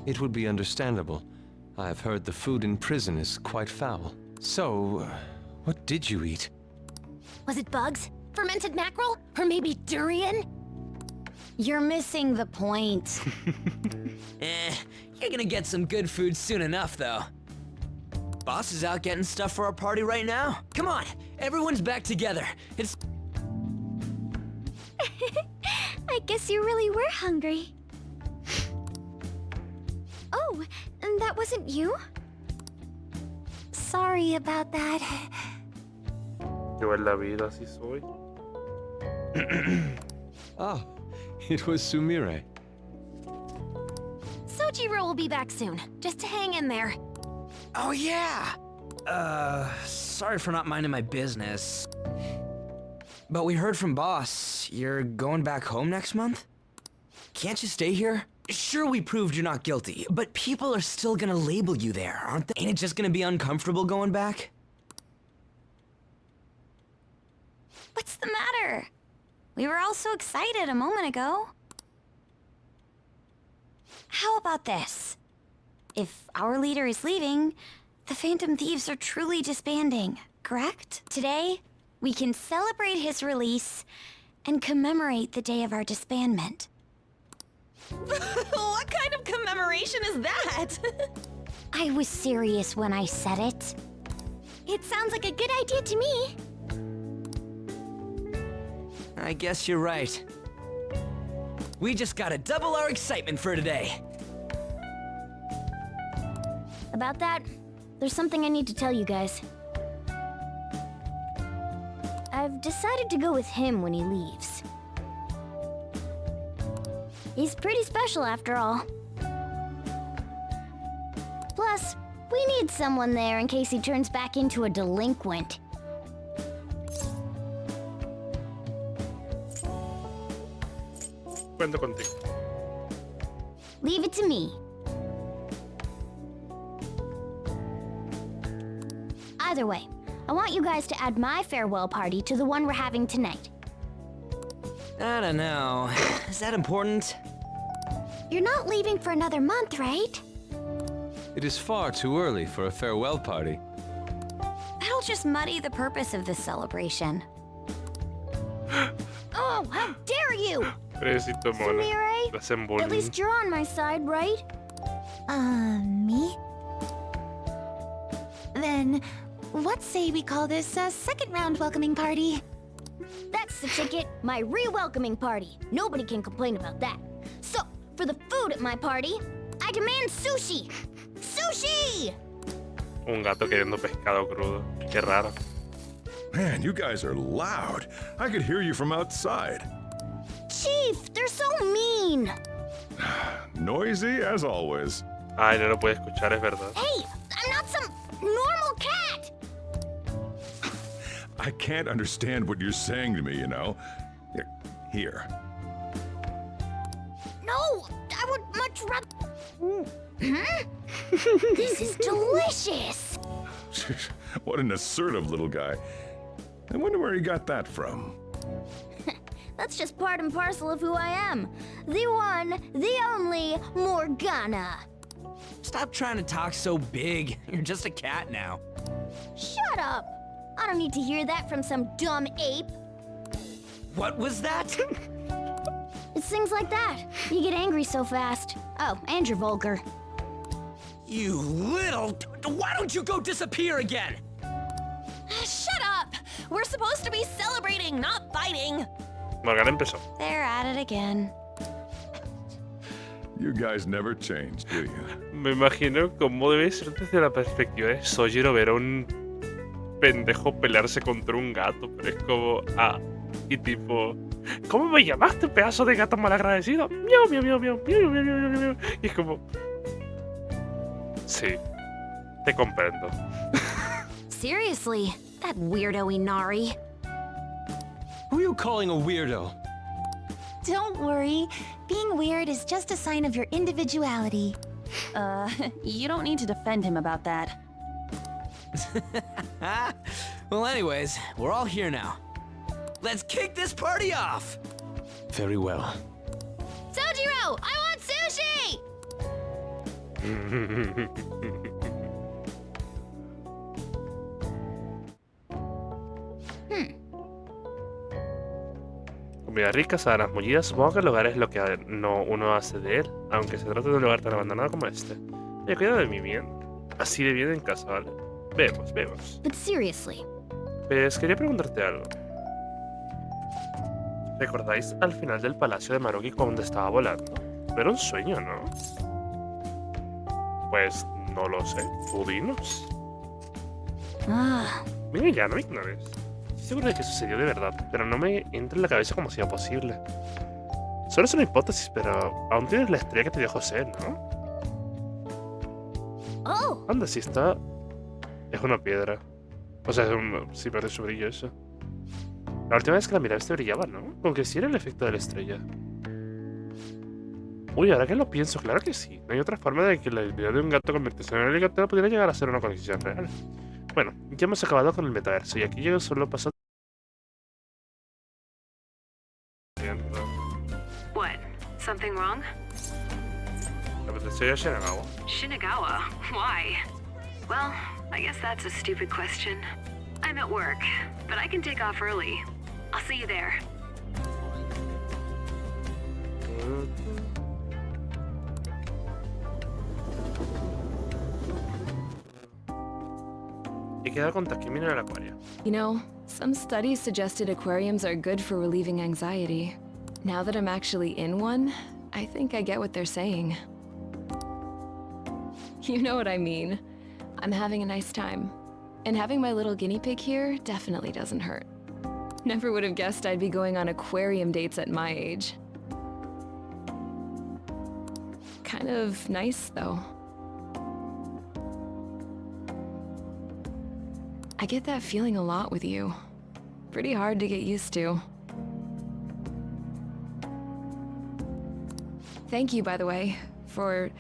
It would be understandable. I've heard the food in prison is quite foul. So, what did you eat? Was it bugs? Fermented mackerel? Or maybe durian? You're missing the point. You're gonna get some good food soon enough, though. Boss is out getting stuff for our party right now. Come on, everyone's back together. It's... I guess you really were hungry. Oh, and that wasn't you? Sorry about that. Yo en la vida así soy. Ah, it was Sumire. Sojiro will be back soon. Just hang in there. Oh, yeah! Sorry for not minding my business. But we heard from Boss, you're going back home next month? Can't you stay here? Sure, we proved you're not guilty, but people are still gonna label you there, aren't they? Ain't it just gonna be uncomfortable going back? What's the matter? We were all so excited a moment ago. How about this? If our leader is leaving, the Phantom Thieves are truly disbanding, correct? Today, we can celebrate his release and commemorate the day of our disbandment. What kind of commemoration is that? I was serious when I said it. It sounds like a good idea to me. I guess you're right. We just gotta double our excitement for today. About that, there's something I need to tell you guys. I've decided to go with him when he leaves. He's pretty special after all. Plus, we need someone there in case he turns back into a delinquent. Cuento contigo. Leave it to me. Either way, I want you guys to add my farewell party to the one we're having tonight. I don't know. Is that important? You're not leaving for another month, right? It is far too early for a farewell party. That'll just muddy the purpose of this celebration. Oh, how dare you! Pobrecito mono. Sumire, Le hacen at bullying. least you're on my side, right? Me? Then, what say we call this a second round welcoming party? That's the ticket, my re-welcoming party. Nobody can complain about that. So, for the food at my party, I demand sushi! Sushi! Un gato queriendo pescado crudo. Qué raro. Man, you guys are loud. I could hear you from outside. Chief, they're so mean! Noisy as always. Ay, no lo puede escuchar, es verdad. Hey, I'm not some normal cat! I can't understand what you're saying to me, you know. Here. No, I would much rather... This is delicious! What an assertive little guy. I wonder where he got that from. That's just part and parcel of who I am. The one, the only Morgana. Stop trying to talk so big. You're just a cat now. Shut up! I don't need to hear that from some dumb ape. What was that? It's things like that. You get angry so fast. Oh, and you're vulgar. You little... Why don't you go disappear again? Shut up! We're supposed to be celebrating, not fighting. Morgana empezó. They're at it again. You guys never change, do you? Me imagino cómo debe ser desde la perspectiva de Sojiro ver a un pendejo pelearse contra un gato, pero es como, y tipo, ¿cómo me llamaste, pedazo de gato malagradecido? Miau, miau, miau, miau, miau, miau, miau, miau, miau. Y es como, sí, te comprendo. Seriously, that weirdo Inari. Who are you calling a weirdo? Don't worry. Being weird is just a sign of your individuality. You don't need to defend him about that. Well, anyways, we're all here now. Let's kick this party off! Very well. Sojiro, I want sushi! Comida rica, sábanas mullidas. Supongo que el hogar es lo que uno hace de él, aunque se trate de un lugar tan abandonado como este. Oye, cuida de mí bien. Así de bien en casa, ¿vale? Vemos, vemos. But seriously. Pues quería preguntarte algo. ¿Recordáis al final del palacio de Maruki cuando estaba volando? No era un sueño, ¿no? Pues no lo sé. Tú dinos. Mira ya, no me ignores. Estoy seguro de que sucedió de verdad, pero no me entra en la cabeza como sea posible. Solo es una hipótesis, pero aún tienes la estrella que te dio José, ¿no? Oh. Anda, si está... Es una piedra. O sea, sí pierde su brillo eso. La última vez que la miraba este brillaba, ¿no? Como que sí era el efecto de la estrella. Uy, ahora que lo pienso, claro que sí. No hay otra forma de que la habilidad de un gato convertirse en un helicóptero pudiera llegar a ser una conexión real. Bueno, ya hemos acabado con el metaverso y aquí yo solo paso... What? Something wrong? ¿Me apetece ir a Shinagawa? Shinagawa? Why? Well, I guess that's a stupid question. I'm at work, but I can take off early. I'll see you there. Y queda con Takemi en el acuario. You know, some studies suggested aquariums are good for relieving anxiety. Now that I'm actually in one, I think I get what they're saying. You know what I mean. I'm having a nice time. And having my little guinea pig here definitely doesn't hurt. Never would have guessed I'd be going on aquarium dates at my age. Kind of nice, though. I get that feeling a lot with you. Pretty hard to get used to. Thank you, by the way, for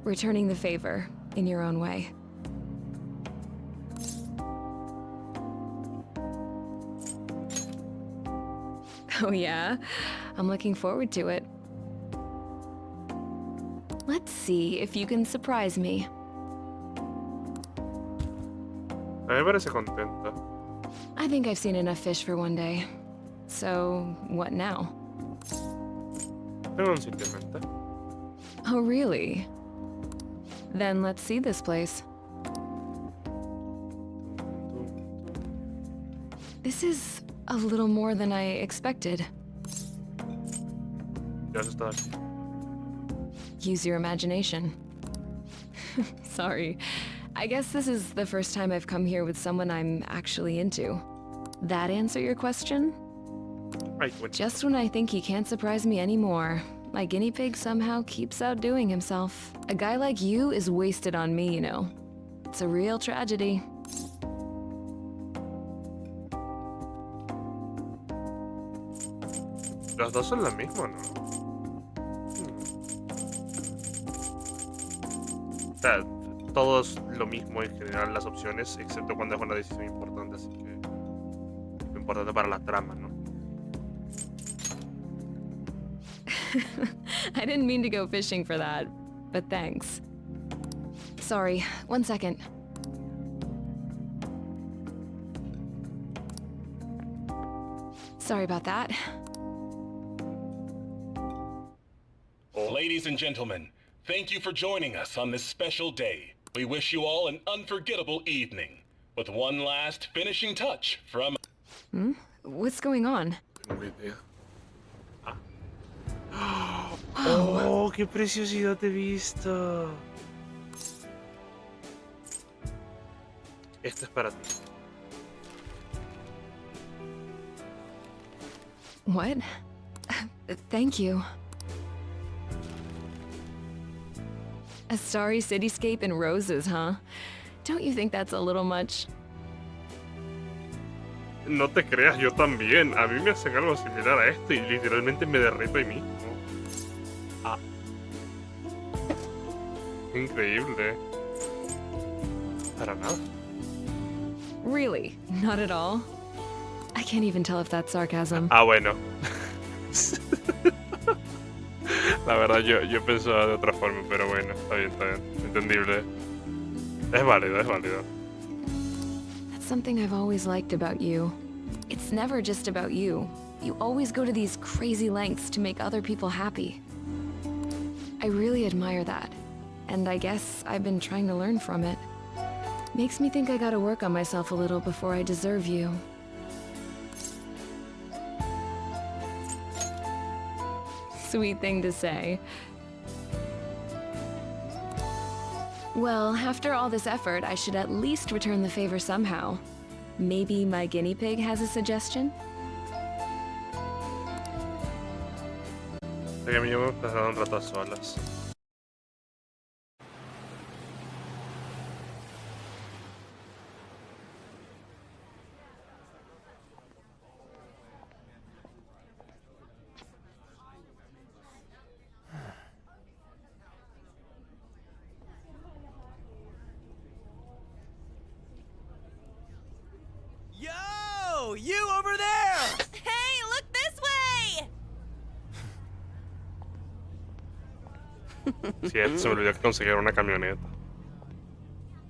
returning the favor in your own way. Oh yeah? I'm looking forward to it. Let's see if you can surprise me. A mí me parece contenta. I think I've seen enough fish for one day. So, what now? Tengo un sitio en mente. Oh, really? Then let's see this place. This is a little more than I expected. Ya se está aquí. Use your imagination. Sorry. I guess this is the first time I've come here with someone I'm actually into. That answer your question? Right. Just when I think he can't surprise me anymore, my guinea pig somehow keeps outdoing himself. A guy like you is wasted on me, you know. It's a real tragedy. Los dos son lo mismo, ¿no? O sea, todo es lo mismo en general las opciones, excepto cuando es una decisión importante, así que lo importante para la trama, ¿no? I didn't mean to go fishing for that, but thanks. Sorry, 1 second. Sorry about that. Ladies and gentlemen, thank you for joining us on this special day. We wish you all an unforgettable evening, with one last finishing touch from... Hmm? What's going on? Tengo idea. ¡Oh, qué preciosidad he visto! Este es para ti. What? Thank you. A starry cityscape and roses, huh? Don't you think that's a little much? No te creas, yo también. A mí me hacen algo similar a esto y literalmente me derrito ahí mismo. Ah. Increíble. Para nada. Really? Not at all? I can't even tell if that's sarcasm. Ah, bueno. La verdad, yo pensaba de otra forma, pero bueno, está bien, entendible. Es válido, es válido. That's something I've always liked about you. It's never just about you. You always go to these crazy lengths to make other people happy. I really admire that, and I guess I've been trying to learn from it. Makes me think I gotta work on myself a little before I deserve you. Sweet thing to say. Well, after all this effort, I should at least return the favor somehow. Maybe my guinea pig has a suggestion? A mí me pasaron un rato a solas. Yo! You over there! Hey, look this way! Sí, se me olvidó que conseguir una camioneta.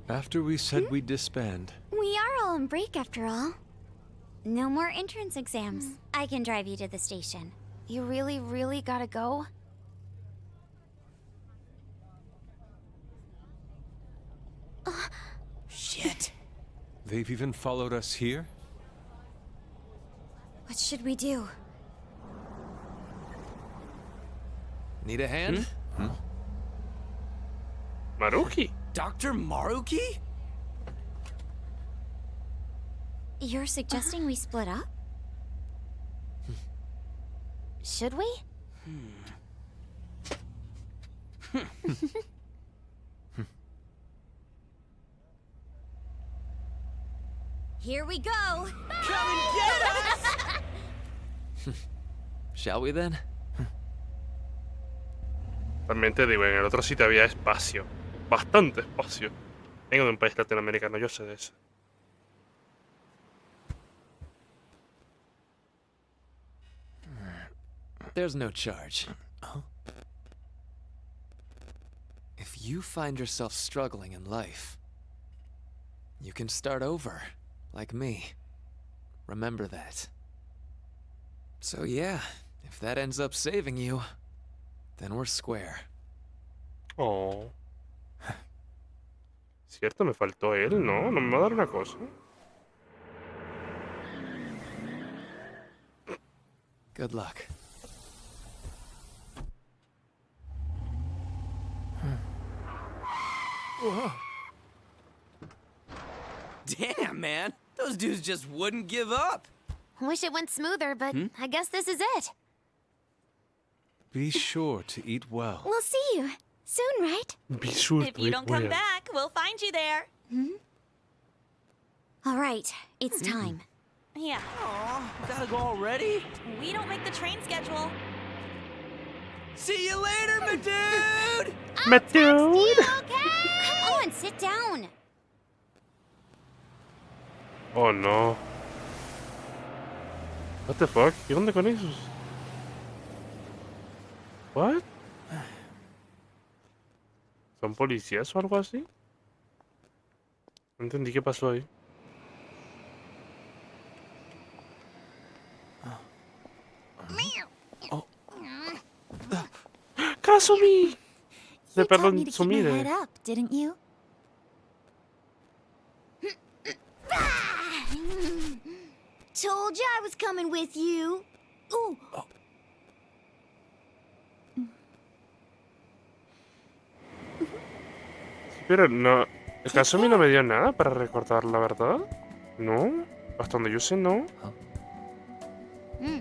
After we said we'd disband. We are all on break after all. No more entrance exams. I can drive you to the station. You really gotta go? Shit. They've even followed us here? What should we do? Need a hand? Maruki. Dr. Maruki? You're suggesting we split up? Should we? Here we go! Come and get us! Shall we then? También te digo, en el otro sitio había espacio. Bastante espacio. Vengo de un país latinoamericano, yo sé de eso. There's no charge. If you find yourself struggling in life, you can start over, like me. Remember that. So yeah, if that ends up saving you, then we're square. Oh. Cierto, me faltó él, ¿no? ¿No me va a dar una cosa? Good luck. Whoa. Damn, man. Those dudes just wouldn't give up. Wish it went smoother, but I guess this is it. Be sure to eat well. We'll see you soon, right? Be sure If you don't come back, we'll find you there. All right, it's time. Yeah. Aw, gotta go already? We don't make the train schedule. See you later, my dude! My dude! Come on, Sit down. Oh no. What the fuck? ¿Qué onda con esos? What? ¿Son policías o algo así? No entendí qué pasó ahí. ¡Kasumi! You De told me perdón, to keep my head Sumire. up, didn't you? Told you I was coming with you. Ooh. Pero no... Kasumi no me dio nada para recordar la verdad. No. Hasta donde yo sé, no. Mm.